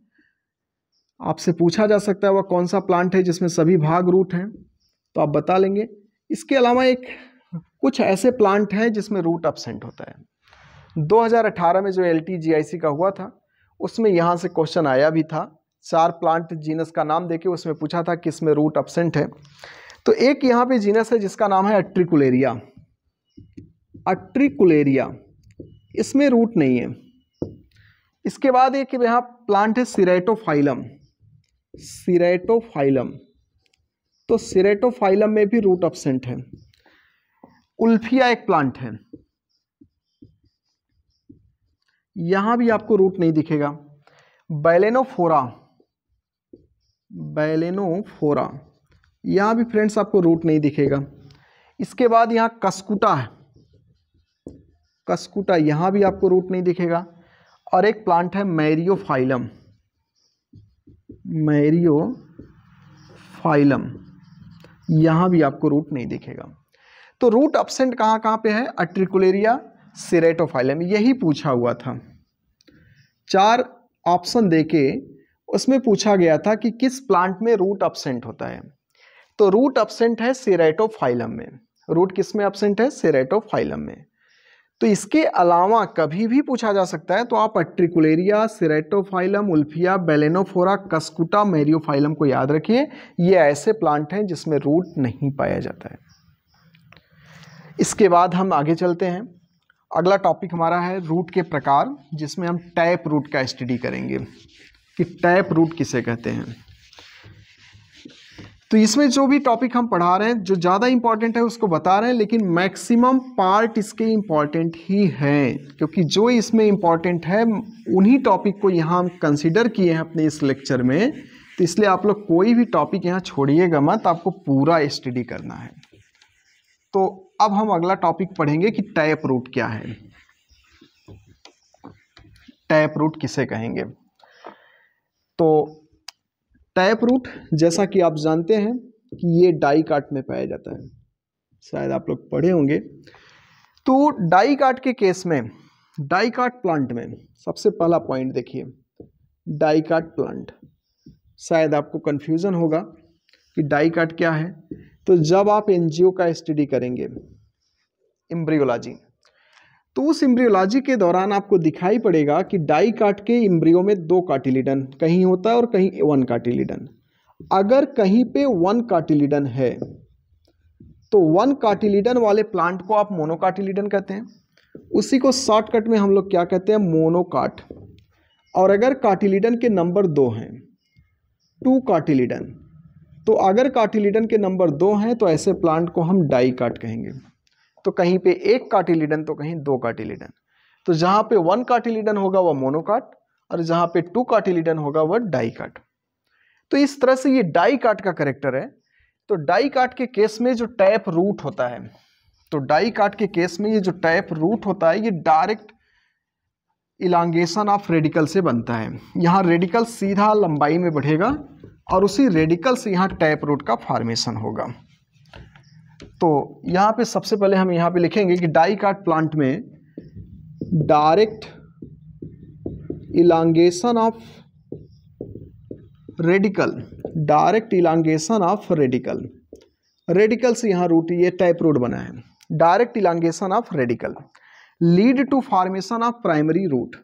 आपसे पूछा जा सकता है वह कौन सा प्लांट है जिसमें सभी भाग रूट हैं, तो आप बता लेंगे। इसके अलावा एक कुछ ऐसे प्लांट हैं जिसमें रूट एब्सेंट होता है। 2018 में जो LTGIC का हुआ था उसमें यहाँ से क्वेश्चन आया भी था, 4 प्लांट जीनस का नाम देके उसमें पूछा था किसमें रूट एब्सेंट है। तो एक यहाँ पे जीनस है जिसका नाम है अट्रिकुलेरिया, इसमें रूट नहीं है। इसके बाद एक यहाँ प्लांट है सिरेटोफाइलम, तो सिरेटोफाइलम में भी रूट एब्सेंट है। उल्फिया एक प्लांट है, यहां भी आपको रूट नहीं दिखेगा। बैलेनोफोरा, यहां भी फ्रेंड्स आपको रूट नहीं दिखेगा। इसके बाद यहां कस्कुटा है, यहां भी आपको रूट नहीं दिखेगा। और एक प्लांट है मैरियोफाइलम, यहां भी आपको रूट नहीं दिखेगा। तो रूट एब्सेंट कहाँ कहाँ पे है? अट्रिकुलेरिया, सेरेटोफाइलम, यही पूछा हुआ था। 4 ऑप्शन देके उसमें पूछा गया था कि किस प्लांट में रूट एब्सेंट होता है। तो रूट एब्सेंट है सेरेटोफाइलम में। रूट किस में एब्सेंट है? सेरेटोफाइलम में। तो इसके अलावा कभी भी पूछा जा सकता है, तो आप अट्रिकुलेरिया, सेरेटोफाइलम, उल्फिया, बेलेनोफोरा, कस्कुटा, मैरियोफाइलम को याद रखिए। ये ऐसे प्लांट हैं जिसमें रूट नहीं पाया जाता है। इसके बाद हम आगे चलते हैं। अगला टॉपिक हमारा है रूट के प्रकार, जिसमें हम टैप रूट का स्टडी करेंगे कि टैप रूट किसे कहते हैं। तो इसमें जो भी टॉपिक हम पढ़ा रहे हैं, जो ज़्यादा इंपॉर्टेंट है उसको बता रहे हैं, लेकिन मैक्सिमम पार्ट इसके इंपॉर्टेंट ही हैं, क्योंकि जो इसमें इंपॉर्टेंट है उन्हीं टॉपिक को यहाँ हम कंसिडर किए हैं अपने इस लेक्चर में। तो इसलिए आप लोग कोई भी टॉपिक यहाँ छोड़िएगा मत, आपको पूरा स्टडी करना है। तो अब हम अगला टॉपिक पढ़ेंगे कि टैप रूट क्या है, टैप रूट किसे कहेंगे। तो टैप रूट जैसा कि आप जानते हैं कि ये डाइकाट में पाया जाता है, शायद आप लोग पढ़े होंगे। तो डाइकाट के केस में, डाइकाट प्लांट में सबसे पहला पॉइंट देखिए, डाइकाट प्लांट। शायद आपको कंफ्यूजन होगा कि डाइकाट क्या है। तो जब आप एंजियो का स्टडी करेंगे, एम्ब्रियोलॉजी, तो उस एम्ब्रियोलॉजी के दौरान आपको दिखाई पड़ेगा कि डाइकाट के एम्ब्रियो में 2 कार्टिलिडन कहीं होता है और कहीं 1 कार्टिलिडन। अगर कहीं पे 1 कार्टिलिडन है तो 1 कार्टिलिडन वाले प्लांट को आप मोनोकार्टिलिडन कहते हैं। उसी को शॉर्टकट में हम लोग क्या कहते हैं? मोनोकाट। और अगर कार्टिलिडन के नंबर 2 हैं, 2 कार्टिलिडन, तो अगर कार्टिलिडन के नंबर 2 हैं तो ऐसे प्लांट को हम डाइकाट कहेंगे। तो कहीं पे 1 कार्टिलिडन तो कहीं 2 कार्टिलिडन। तो जहां पे 1 कार्टिलिडन होगा वह मोनोकाट, और जहां पे 2 कार्टिलिडन होगा वह डाइकाट। तो इस तरह से ये डाइकाट का कैरेक्टर है। तो डाइकाट के केस में जो टैप रूट होता है, तो डाइकाट के केस में ये जो टैप रूट होता है, ये डायरेक्ट इलांगेशन ऑफ रेडिकल से बनता है। यहाँ रेडिकल सीधा लंबाई में बढ़ेगा और उसी रेडिकल से यहाँ टैप रूट का फॉर्मेशन होगा। तो यहाँ पे सबसे पहले हम यहाँ पे लिखेंगे कि डाइकाट प्लांट में direct elongation of radicle, direct elongation of radicle, radicle से यहाँ रूट, ये टैप रूट बना है। Direct elongation of radicle lead to formation of primary root,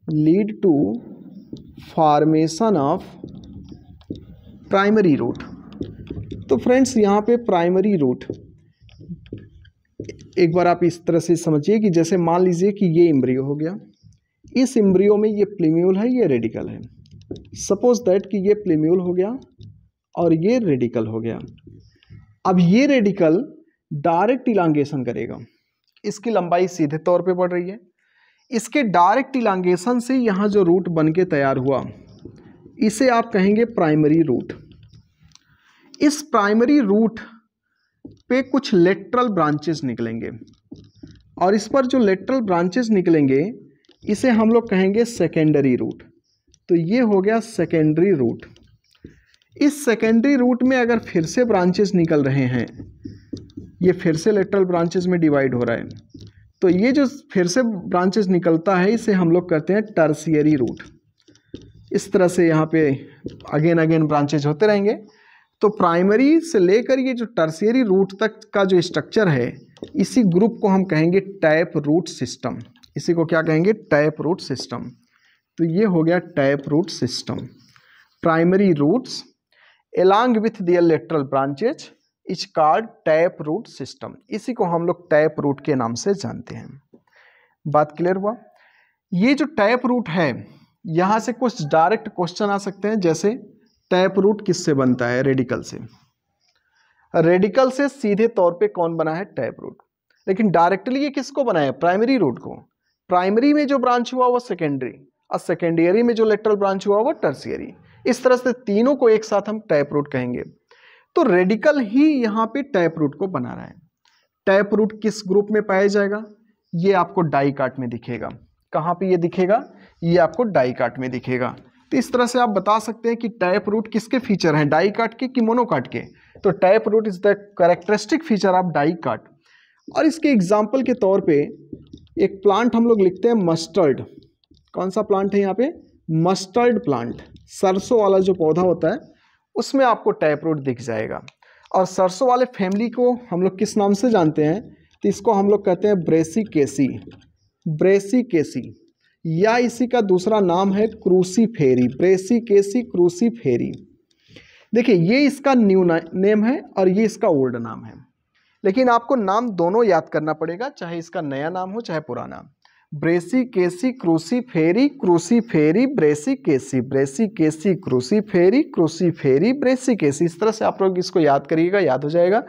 lead to formation of primary root. तो फ्रेंड्स यहाँ पे primary root, एक बार आप इस तरह से समझिए कि जैसे मान लीजिए कि ये एम्ब्रियो हो गया, इस एम्ब्रियो में ये प्लीम्यूल है, ये रेडिकल है। सपोज दैट कि ये प्लीम्यूल हो गया और ये रेडिकल हो गया। अब ये रेडिकल डायरेक्ट इलांगेशन करेगा, इसकी लंबाई सीधे तौर पे बढ़ रही है। इसके डायरेक्ट इलांगेशन से यहाँ जो रूट बन के तैयार हुआ, इसे आप कहेंगे प्राइमरी रूट। इस प्राइमरी रूट पे कुछ लेटरल ब्रांचेस निकलेंगे, और इस पर जो लेटरल ब्रांचेस निकलेंगे इसे हम लोग कहेंगे सेकेंडरी रूट। तो ये हो गया सेकेंडरी रूट। इस सेकेंडरी रूट में अगर फिर से ब्रांचेस निकल रहे हैं, ये फिर से लेटरल ब्रांचेस में डिवाइड हो रहा है, तो ये जो फिर से ब्रांचेस निकलता है इसे हम लोग कहते हैं टर्शियरी रूट। इस तरह से यहाँ पे अगेन अगेन ब्रांचेज होते रहेंगे। तो प्राइमरी से लेकर ये जो टर्शियरी रूट तक का जो स्ट्रक्चर है, इसी ग्रुप को हम कहेंगे टैप रूट सिस्टम। इसी को क्या कहेंगे? Tap root system. तो ये हो गया tap root system. Primary roots along with their lateral branches is called tap root system. इसी को हम लोग टैप रूट के नाम से जानते हैं। बात क्लियर हुआ? ये जो टैप रूट है, यहाँ से कुछ डायरेक्ट क्वेश्चन आ सकते हैं, जैसे टैप रूट किससे बनता है? रेडिकल से। रेडिकल से सीधे तौर पे कौन बना है? Tap root. लेकिन डायरेक्टली ये किसको बनाया? प्राइमरी रूट को। प्राइमरी में जो ब्रांच हुआ वो सेकेंडरी, और सेकेंडरी में जो लेटरल ब्रांच हुआ वो टर्शियरी। इस तरह से तीनों को एक साथ हम टैप रूट कहेंगे। तो रेडिकल ही यहाँ पे टैप रूट को बना रहा है। टैप रूट किस ग्रुप में पाया जाएगा? ये आपको डाइकाट में दिखेगा। कहाँ पे ये दिखेगा? ये आपको डाइकाट में दिखेगा। तो इस तरह से आप बता सकते हैं कि टैप रूट किसके फीचर हैं? डाइकाट के कि मोनोकाट के? तो tap root is the characteristic feature of dicot. और इसके एग्जाम्पल के तौर पे एक प्लांट हम लोग लिखते हैं मस्टर्ड। कौन सा प्लांट है यहाँ पे? Mustard plant. सरसों वाला जो पौधा होता है उसमें आपको टैप रूट दिख जाएगा। और सरसों वाले फैमिली को हम लोग किस नाम से जानते हैं? तो इसको हम लोग कहते हैं ब्रेसिकेसी, ब्रेसिकेसी, या इसी का दूसरा नाम है क्रूसीफेरी, ब्रेसिकेसी क्रूसीफेरी। देखिए ये इसका न्यू नेम है और ये इसका ओल्ड नाम है, लेकिन आपको नाम दोनों याद करना पड़ेगा, चाहे इसका नया नाम हो चाहे पुराना। ब्रेसिकेसी क्रूसीफेरी, क्रूसीफेरी ब्रेसिकेसी, ब्रेसिकेसी क्रूसीफेरी, क्रूसीफेरी ब्रेसिकेसी। इस तरह से आप लोग इसको याद करिएगा, याद हो जाएगा।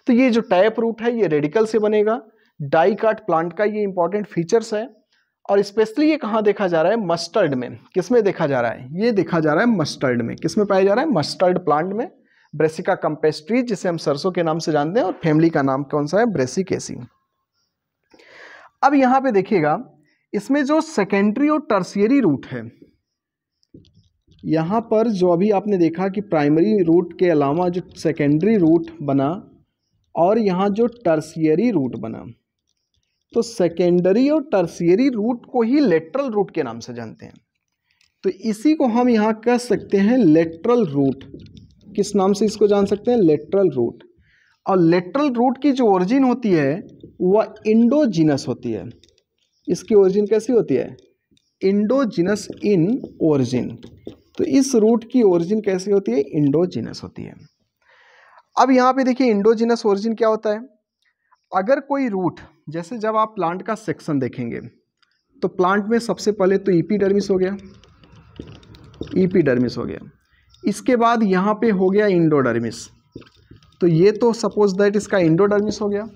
तो ये जो टैप रूट है ये रेडिकल से बनेगा। डाइकाट प्लांट का ये इंपॉर्टेंट फीचर्स है। और स्पेशली ये कहाँ देखा जा रहा है? मस्टर्ड में। किसमें देखा जा रहा है? ये देखा जा रहा है मस्टर्ड में। किसमें पाया जा रहा है? मस्टर्ड प्लांट में, ब्रेसिका कैम्पेस्ट्री, जिसे हम सरसों के नाम से जानते हैं, और फैमिली का नाम कौन सा है? ब्रेसिकेसी। अब यहाँ पे देखिएगा, इसमें जो सेकेंडरी और टर्शियरी रूट है, यहाँ पर जो अभी आपने देखा कि प्राइमरी रूट के अलावा जो सेकेंडरी रूट बना और यहाँ जो टर्शियरी रूट बना, तो सेकेंडरी और टर्शियरी रूट को ही लेटरल रूट के नाम से जानते हैं। तो इसी को हम यहाँ कह सकते हैं लेटरल रूट। किस नाम से इसको जान सकते हैं? Lateral root. और लेटरल रूट की जो ओरिजिन होती है वह इंडोजिनस होती है। इसकी ओरिजिन कैसी होती है? Indigenous in origin. तो इस रूट की ओरिजिन कैसी होती है? इंडोजिनस होती है। अब यहाँ पे देखिए इंडोजिनस ओरिजिन क्या होता है? अगर कोई रूट, जैसे जब आप प्लांट का सेक्शन देखेंगे तो प्लांट में सबसे पहले तो एपिडर्मिस हो गया, एपिडर्मिस हो गया, इसके बाद यहाँ पे हो गया इंडोडर्मिस। तो ये तो सपोज दैट इसका इंडोडर्मिस हो गया।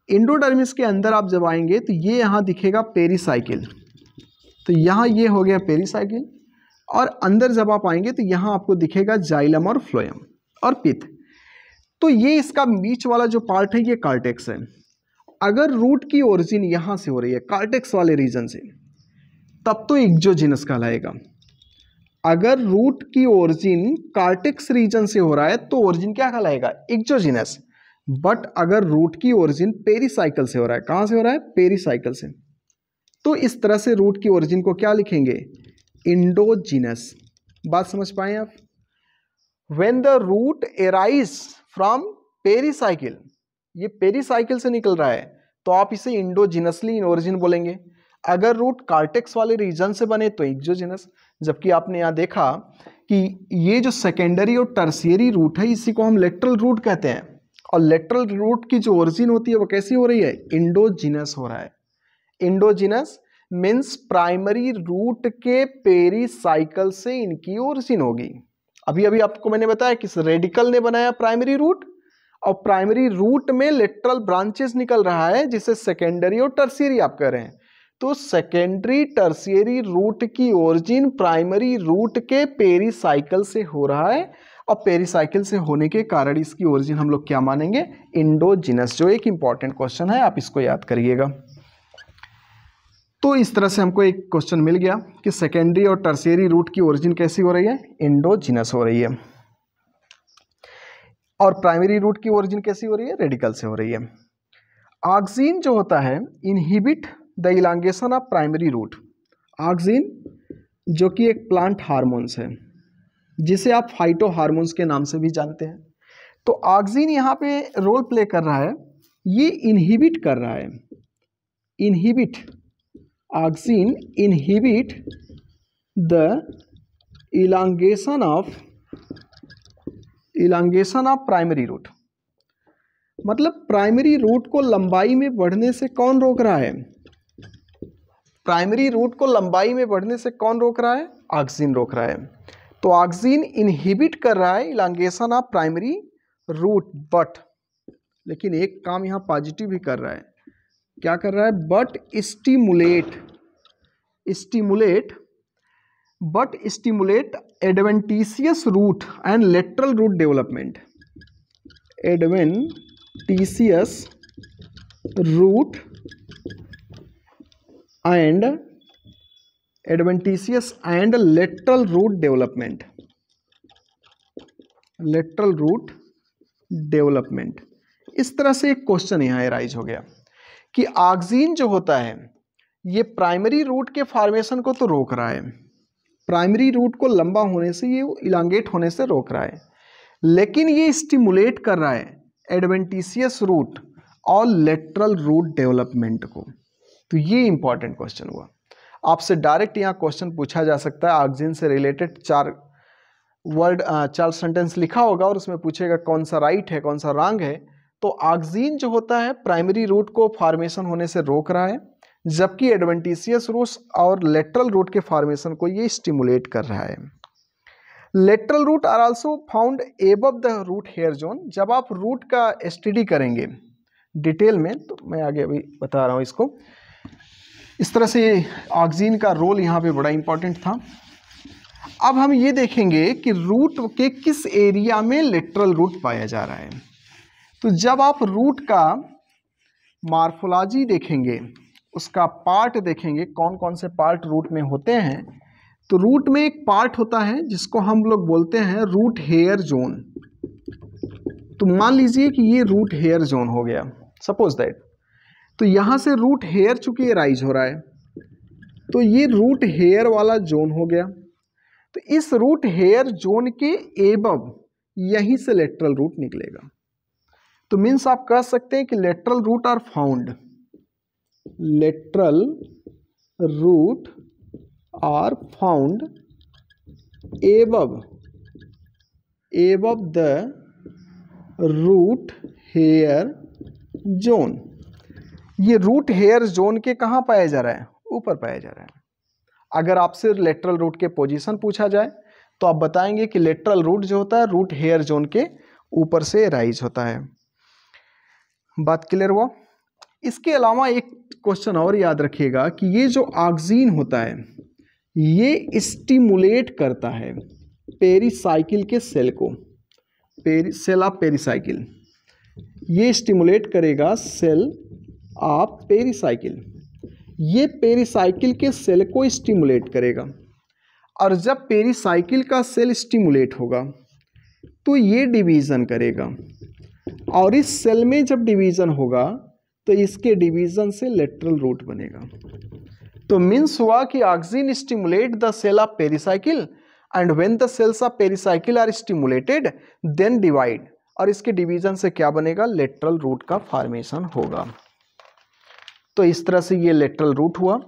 इंडोडर्मिस के अंदर आप जब आएंगे तो ये यहाँ दिखेगा पेरीसाइकिल, तो यहाँ ये हो गया पेरीसाइकिल। और अंदर जब आप आएंगे तो यहाँ आपको दिखेगा जाइलम और फ्लोएम और पिथ। तो ये इसका बीच वाला जो पार्ट है ये कार्टेक्स है। अगर रूट की ओरिजिन यहाँ से हो रही है कार्टेक्स वाले रीजन से, तब तो एक्सोजिनस कहलाएगा। अगर रूट की ओरिजिन कार्टेक्स रीजन से हो रहा है तो ओरिजिन क्या कहलाएगा? एक्सोजिनस। बट अगर रूट की ओरिजिन पेरीसाइकिल से हो रहा है, कहाँ से हो रहा है? पेरीसाइकिल से, तो इस तरह से रूट की ओरिजिन को क्या लिखेंगे? इंडोजिनस। बात समझ पाए आप? When the root arise from pericycle, ये पेरीसाइकिल से निकल रहा है तो आप इसे इंडोजिनसली इन ओरिजिन बोलेंगे। अगर रूट कार्टेक्स वाले रीजन से बने तो एक्सोजिनस। जबकि आपने यहाँ देखा कि ये जो सेकेंडरी और टर्शियरी रूट है इसी को हम लेटरल रूट कहते हैं। और लेटरल रूट की जो ओरिजिन होती है वो कैसी हो रही है? इंडोजिनस हो रहा है। इंडोजिनस मीन्स प्राइमरी रूट के पेरीसाइकिल से इनकी ओरिजिन होगी। अभी अभी आपको मैंने बताया किस रेडिकल ने बनाया प्राइमरी रूट, और प्राइमरी रूट में लेटरल ब्रांचेस निकल रहा है जिसे सेकेंडरी और टर्शियरी आप कह रहे हैं। तो सेकेंडरी टर्शियरी रूट की ओरिजिन प्राइमरी रूट के पेरीसाइकिल से हो रहा है, और पेरीसाइकिल से होने के कारण इसकी ओरिजिन हम लोग क्या मानेंगे? इंडोजिनस। जो एक इंपॉर्टेंट क्वेश्चन है, आप इसको याद करिएगा। तो इस तरह से हमको एक क्वेश्चन मिल गया कि सेकेंडरी और टर्शियरी रूट की ओरिजिन कैसी हो रही है? इंडोजिनस हो रही है। और प्राइमरी रूट की ओरिजिन कैसी हो रही है? रेडिकल से हो रही है। ऑक्सिन जो होता है inhibit the elongation of primary root. Auxin जो कि एक प्लांट हार्मोन्स है जिसे आप फाइटो हार्मोन्स के नाम से भी जानते हैं। तो ऑक्सिन यहाँ पे रोल प्ले कर रहा है, ये इनहिबिट कर रहा है। Inhibit, auxin inhibit the elongation of primary root. मतलब प्राइमरी रूट को लंबाई में बढ़ने से कौन रोक रहा है? प्राइमरी रूट को लंबाई में बढ़ने से कौन रोक रहा है? ऑक्सिन रोक रहा है। तो ऑक्सिन इनहिबिट कर रहा है elongation of primary root, but लेकिन एक काम यहाँ पॉजिटिव भी कर रहा है। क्या कर रहा है? But stimulate adventitious root and lateral root development. Adventitious root and lateral root development. इस तरह से एक क्वेश्चन यहाँ एराइज हो गया कि ऑक्सीन जो होता है ये प्राइमरी रूट के फॉर्मेशन को तो रोक रहा है, प्राइमरी रूट को लंबा होने से, ये इलांगेट होने से रोक रहा है, लेकिन ये स्टिमुलेट कर रहा है एडवेंटिशियस रूट और लेटरल रूट डेवलपमेंट को। तो ये इंपॉर्टेंट क्वेश्चन हुआ। आपसे डायरेक्ट यहाँ क्वेश्चन पूछा जा सकता है, ऑक्सीजन से रिलेटेड 4 सेंटेंस लिखा होगा और उसमें पूछेगा कौन सा राइट है कौन सा रॉन्ग है। तो ऑक्सीजन जो होता है प्राइमरी रूट को फॉर्मेशन होने से रोक रहा है, जबकि एडवेंटिशियस रूट और लेटरल रूट के फॉर्मेशन को ये स्टिमुलेट कर रहा है। Lateral root are also found above the root hair zone. जब आप रूट का स्टडी करेंगे डिटेल में, तो मैं आगे अभी बता रहा हूँ इसको। इस तरह से ऑक्सीजन का रोल यहाँ पे बड़ा इंपॉर्टेंट था। अब हम ये देखेंगे कि रूट के किस एरिया में लेटरल रूट पाया जा रहा है। तो जब आप रूट का मॉर्फोलॉजी देखेंगे, उसका पार्ट देखेंगे, कौन कौन से पार्ट रूट में होते हैं, तो रूट में एक पार्ट होता है जिसको हम लोग बोलते हैं रूट हेयर जोन। तो मान लीजिए कि ये रूट हेयर जोन हो गया, सपोज दैट। तो यहाँ से रूट हेयर चूंकि राइज हो रहा है, तो ये रूट हेयर वाला जोन हो गया। तो इस रूट हेयर जोन के एबव यहीं से लेटरल रूट निकलेगा। तो मीन्स आप कह सकते हैं कि lateral root are found, lateral root are found above the root hair zone. ये रूट हेयर जोन के कहाँ पाया जा रहा है? ऊपर पाया जा रहा है। अगर आपसे लेटरल रूट के पोजीशन पूछा जाए तो आप बताएंगे कि लेटरल रूट जो होता है रूट हेयर जोन के ऊपर से राइज होता है। बात क्लियर हुआ? इसके अलावा एक क्वेश्चन और याद रखिएगा कि ये जो ऑक्सीजन होता है ये स्टिमुलेट करता है पेरिसाइकिल के सेल को, सेल ऑफ पेरिसाइकिल। ये स्टिमुलेट करेगा सेल ऑफ पेरिसाइकिल, ये पेरिसाइकिल के सेल को स्टिमुलेट करेगा। और जब पेरिसाइकिल का सेल स्टिमुलेट होगा तो ये डिवीज़न करेगा, और इस सेल में जब डिवीज़न होगा तो इसके डिवीज़न से लेटरल रूट बनेगा। तो मीन्स हुआ कि oxygen stimulate the cell of pericycle and when the cells of pericycle are stimulated then divide, और इसके डिवीज़न से क्या बनेगा? लेटरल रूट का फॉर्मेशन होगा। तो इस तरह से ये लेटरल रूट हुआ।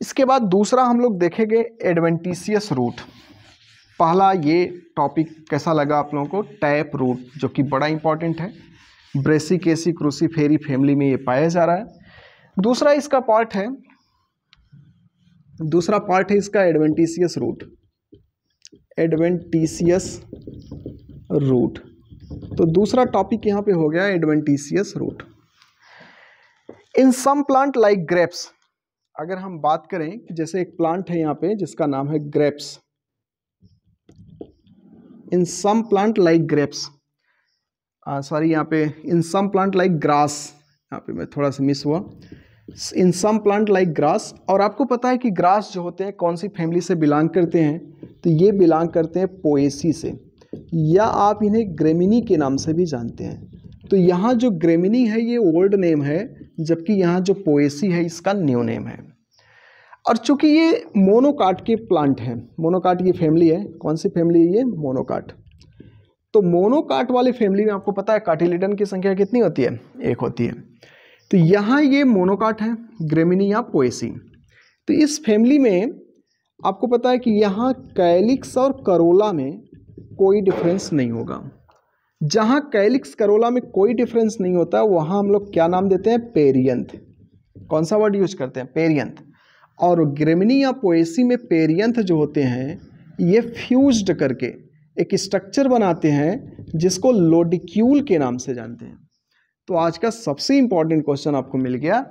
इसके बाद दूसरा हम लोग देखेंगे एडवेंटिशियस रूट। पहला ये टॉपिक कैसा लगा आप लोगों को? टैप रूट, जो कि बड़ा इंपॉर्टेंट है, ब्रेसिकेसी क्रूसीफेरी फैमिली में ये पाया जा रहा है। दूसरा इसका पार्ट है, दूसरा पार्ट है इसका एडवेंटिशियस रूट, एडवेंटिशियस रूट। तो दूसरा टॉपिक यहाँ पे हो गया एडवेंटिशियस रूट। इन सम प्लांट लाइक ग्रेप्स, अगर हम बात करें कि जैसे एक प्लांट है यहाँ पे जिसका नाम है grapes, in some plant like grapes, sorry यहाँ पे in some plant like grass, यहाँ पे मैं थोड़ा सा मिस हुआ, in some plant like grass. और आपको पता है कि ग्रास जो होते हैं कौन सी फैमिली से बिलोंग करते हैं? तो ये बिलोंग करते हैं पोएसी से, या आप इन्हें ग्रेमिनी के नाम से भी जानते हैं। तो यहाँ जो ग्रेमिनी है ये ओल्ड नेम है, जबकि यहाँ जो पोएसी है इसका न्यू नेम है। और चूंकि ये मोनोकाट के प्लांट हैं, मोनोकाट की फैमिली है, कौन सी फैमिली है ये? मोनोकाट। तो मोनोकाट वाली फैमिली में आपको पता है कार्टिलिडन की संख्या कितनी होती है? 1 होती है। तो यहाँ ये मोनोकाट है, ग्रेमिनी या पोएसी। तो इस फैमिली में आपको पता है कि यहाँ कैलिक्स और करोला में कोई डिफरेंस नहीं होगा। जहाँ कैलिक्स करोला में कोई डिफरेंस नहीं होता वहाँ हम लोग क्या नाम देते हैं? पेरियंथ। कौन सा वर्ड यूज करते हैं? पेरियंथ। और ग्रेमिनी या पोएसी में पेरियंथ जो होते हैं ये फ्यूज्ड करके एक स्ट्रक्चर बनाते हैं जिसको लोडिक्यूल के नाम से जानते हैं। तो आज का सबसे इंपॉर्टेंट क्वेश्चन आपको मिल गया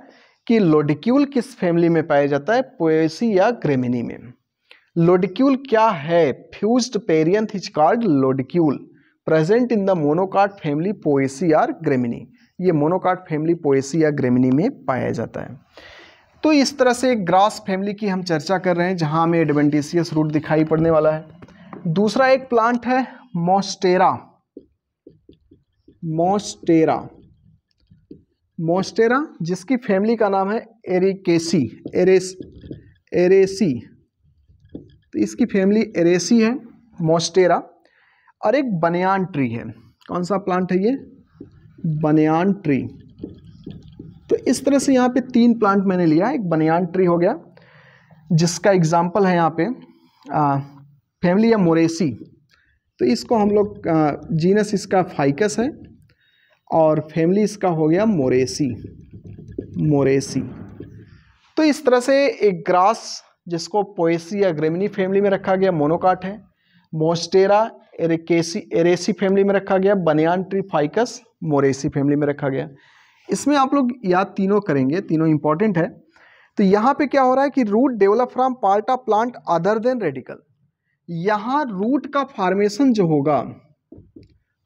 कि लोडिक्यूल किस फैमिली में पाया जाता है? पोएसी या ग्रेमिनी में। लोडिक्यूल क्या है? Fused perianth is called lodicule, present in the monocot family Poaceae और ग्रेमिनी। ये मोनोकाट फैमिली पोएसी या ग्रेमिनी में पाया जाता है। तो इस तरह से ग्रास फैमिली की हम चर्चा कर रहे हैं जहां हमें एडवेंटिशियस रूट दिखाई पड़ने वाला है। दूसरा एक प्लांट है मोस्टेरा, मोस्टेरा। मोन्स्टेरा, जिसकी फैमिली का नाम है एरिकेसी, एरेसी, तो इसकी फैमिली एरेसी है, मोन्स्टेरा। और एक बनियान ट्री है। कौन सा प्लांट है ये? Banyan tree. तो इस तरह से यहाँ पे 3 प्लांट मैंने लिया। एक बनियान ट्री हो गया, जिसका एग्जाम्पल है यहाँ पे फैमिली है मोरेसी, तो इसको हम लोग जीनस इसका फाइकस है और फैमिली इसका हो गया मोरेसी, मोरेसी। तो इस तरह से एक ग्रास जिसको पोएसी या ग्रेमिनी फैमिली में रखा गया मोनोकाट है, मोन्स्टेरा एरेसी फैमिली में रखा गया, banyan tree ficus Moraceae family में रखा गया। इसमें आप लोग याद तीनों करेंगे, तीनों इंपॉर्टेंट है। तो यहाँ पे क्या हो रहा है कि root develop from part of plant other than radicle. यहाँ रूट का फॉर्मेशन जो होगा,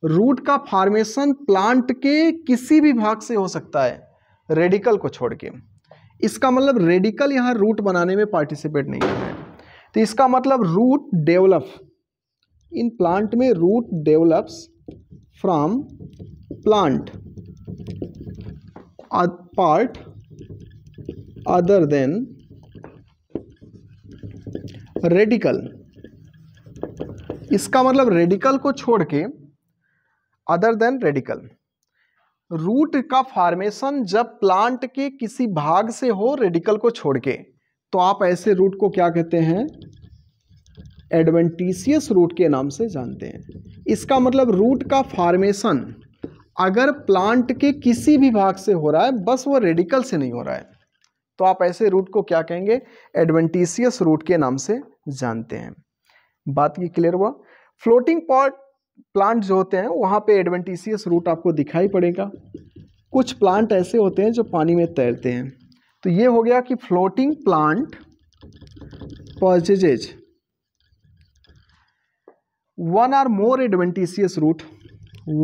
रूट का फॉर्मेशन प्लांट के किसी भी भाग से हो सकता है रेडिकल को छोड़ के। इसका मतलब रेडिकल यहाँ रूट बनाने में पार्टिसिपेट नहीं कर रहा है। तो इसका मतलब रूट डेवलप इन प्लांट में, root develops from plant part other than radical. इसका मतलब रेडिकल को छोड़ के, अदर देन रेडिकल। रूट का फॉर्मेशन जब प्लांट के किसी भाग से हो रेडिकल को छोड़ के, तो आप ऐसे रूट को क्या कहते हैं? एडवेंटिशियस रूट के नाम से जानते हैं। इसका मतलब रूट का फॉर्मेशन अगर प्लांट के किसी भी भाग से हो रहा है, बस वो रेडिकल से नहीं हो रहा है, तो आप ऐसे रूट को क्या कहेंगे? एडवेंटिशियस रूट के नाम से जानते हैं। बात ये क्लियर हुआ? फ्लोटिंग पॉट प्लांट जो होते हैं वहाँ पे एडवेंटिशियस रूट आपको दिखाई पड़ेगा। कुछ प्लांट ऐसे होते हैं जो पानी में तैरते हैं। तो ये हो गया कि floating plant possesses one or more adventitious root,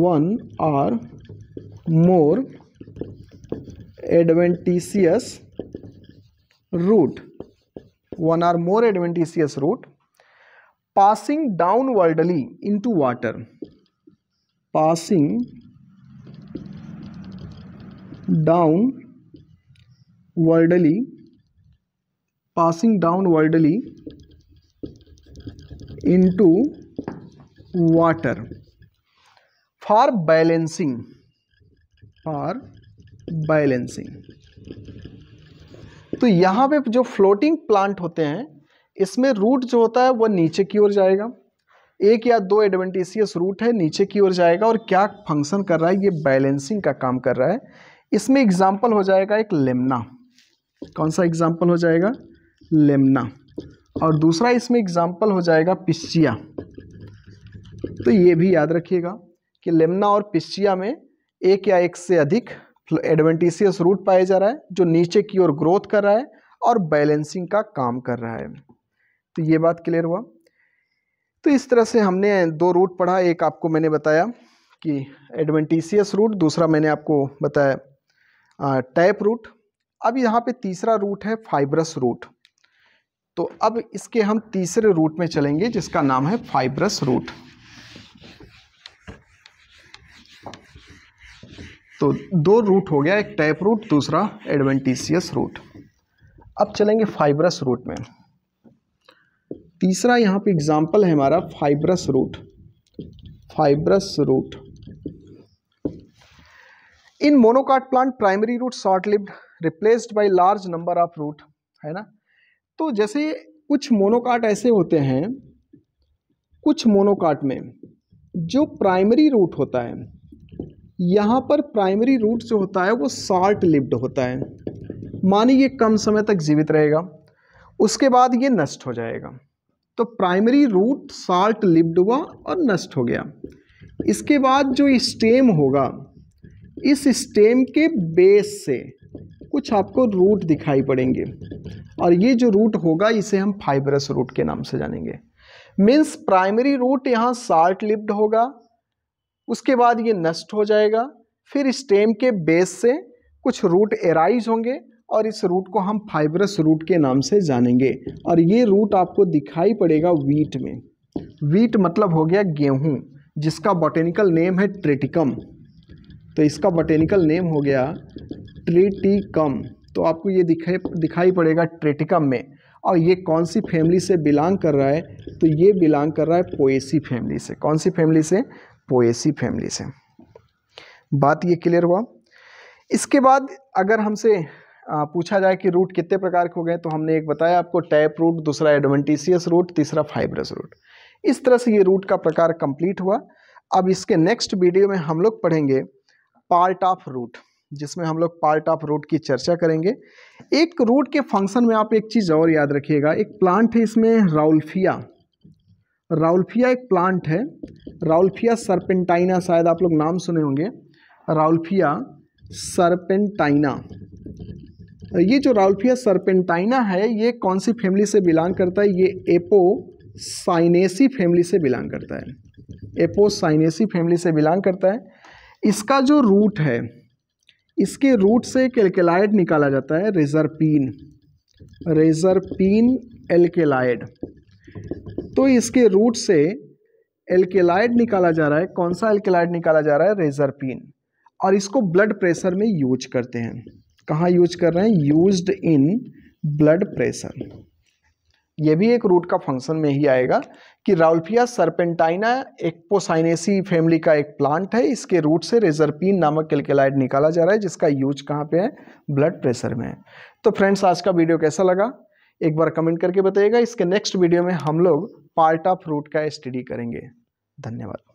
one or more adventitious root, one or more adventitious root passing downwardly into water, passing downwardly, passing downwardly into water for balancing, for balancing। तो यहाँ पे जो floating plant होते हैं इसमें root जो होता है वो नीचे की ओर जाएगा। एक या दो एडवेंटिशियस रूट है, नीचे की ओर जाएगा और क्या फंक्शन कर रहा है? ये बैलेंसिंग का काम कर रहा है। इसमें एग्जाम्पल हो जाएगा एक लेमना। कौन सा एग्जाम्पल हो जाएगा? लेमना। और दूसरा इसमें एग्जाम्पल हो जाएगा पिस्चिया। तो ये भी याद रखिएगा कि लेमना और पिस्चिया में एक या एक से अधिक एडवेंटिशियस रूट पाया जा रहा है जो नीचे की ओर ग्रोथ कर रहा है और बैलेंसिंग का काम कर रहा है। तो ये बात क्लियर हुआ? तो इस तरह से हमने 2 रूट पढ़ा। एक आपको मैंने बताया कि एडवेंटिशियस रूट, दूसरा मैंने आपको बताया टैप रूट। अब यहाँ पे तीसरा रूट है फाइब्रस रूट। तो अब इसके हम तीसरे रूट में चलेंगे जिसका नाम है फाइब्रस रूट। तो 2 रूट हो गया, एक टैप रूट, दूसरा एडवेंटिशियस रूट। अब चलेंगे फाइब्रस रूट में। तीसरा यहाँ पे एग्जाम्पल है हमारा fibrous root. Fibrous root in monocot plant primary root short lived replaced by large number of root, है ना। तो जैसे कुछ मोनोकाट ऐसे होते हैं, कुछ मोनोकाट में जो प्राइमरी रूट होता है, यहाँ पर प्राइमरी रूट जो होता है वो शॉर्ट लिव्ड होता है। मानिए ये कम समय तक जीवित रहेगा, उसके बाद ये नष्ट हो जाएगा। तो प्राइमरी रूट शॉर्ट लिव्ड हुआ और नष्ट हो गया। इसके बाद जो स्टेम होगा, इस स्टेम के बेस से कुछ आपको रूट दिखाई पड़ेंगे और ये जो रूट होगा इसे हम फाइब्रस रूट के नाम से जानेंगे। मीन्स प्राइमरी रूट यहाँ शॉर्ट लिव्ड होगा, उसके बाद ये नष्ट हो जाएगा, फिर स्टेम के बेस से कुछ रूट एराइज होंगे और इस रूट को हम फाइब्रस रूट के नाम से जानेंगे। और ये रूट आपको दिखाई पड़ेगा वीट में। वीट मतलब हो गया गेहूं, जिसका बॉटेनिकल नेम है ट्रेटिकम। तो इसका बॉटेनिकल नेम हो गया ट्रिटिकम, तो आपको ये दिखाई पड़ेगा ट्रिटिकम में। और ये कौन सी फैमिली से बिलोंग कर रहा है, तो ये बिलोंग कर रहा है पोएसी फैमिली से। कौन सी फैमिली से? पोएसी फैमिली से। बात ये क्लियर हुआ। इसके बाद अगर हमसे पूछा जाए कि रूट कितने प्रकार के हो गए, तो हमने एक बताया आपको, टैप रूट, दूसरा एडवेंटिशियस रूट, तीसरा फाइब्रस रूट। इस तरह से ये रूट का प्रकार कंप्लीट हुआ। अब इसके नेक्स्ट वीडियो में हम लोग पढ़ेंगे पार्ट ऑफ रूट, जिसमें हम लोग पार्ट ऑफ रूट की चर्चा करेंगे। एक रूट के फंक्शन में आप एक चीज़ और याद रखिएगा, एक प्लांट है इसमें राउल्फिया। राउल्फिया एक प्लांट है, राउल्फिया सर्पेंटाइना, शायद आप लोग नाम सुने होंगे, राउल्फिया सर्पेंटाइना। ये जो राउल्फिया सर्पेंटाइना है, ये कौन सी फैमिली से बिलोंग करता है? ये एपोसाइनेसी फैमिली से बिलोंग करता है। एपोसाइनेसी फैमिली से बिलोंग करता है। इसका जो रूट है, इसके रूट से एक एल्केलाइड निकाला जाता है, रेजरपीन, रेजरपीन एल्केलाइड। तो इसके रूट से एल्केलाइड निकाला जा रहा है। कौन सा एल्केलाइड निकाला जा रहा है? रेजरपीन। और इसको ब्लड प्रेशर में यूज करते हैं। कहाँ यूज कर रहे हैं? Used in blood pressure. ये भी एक रूट का फंक्शन में ही आएगा कि राउल्फिया सर्पेंटाइना एपोसाइनेसी फैमिली का एक प्लांट है। इसके रूट से रेजरपीन नामक एल्केलाइड निकाला जा रहा है, जिसका यूज कहाँ पे है? ब्लड प्रेशर में है। तो फ्रेंड्स, आज का वीडियो कैसा लगा एक बार कमेंट करके बताइएगा। इसके नेक्स्ट वीडियो में हम लोग पार्ट ऑफ रूट का स्टडी करेंगे। धन्यवाद।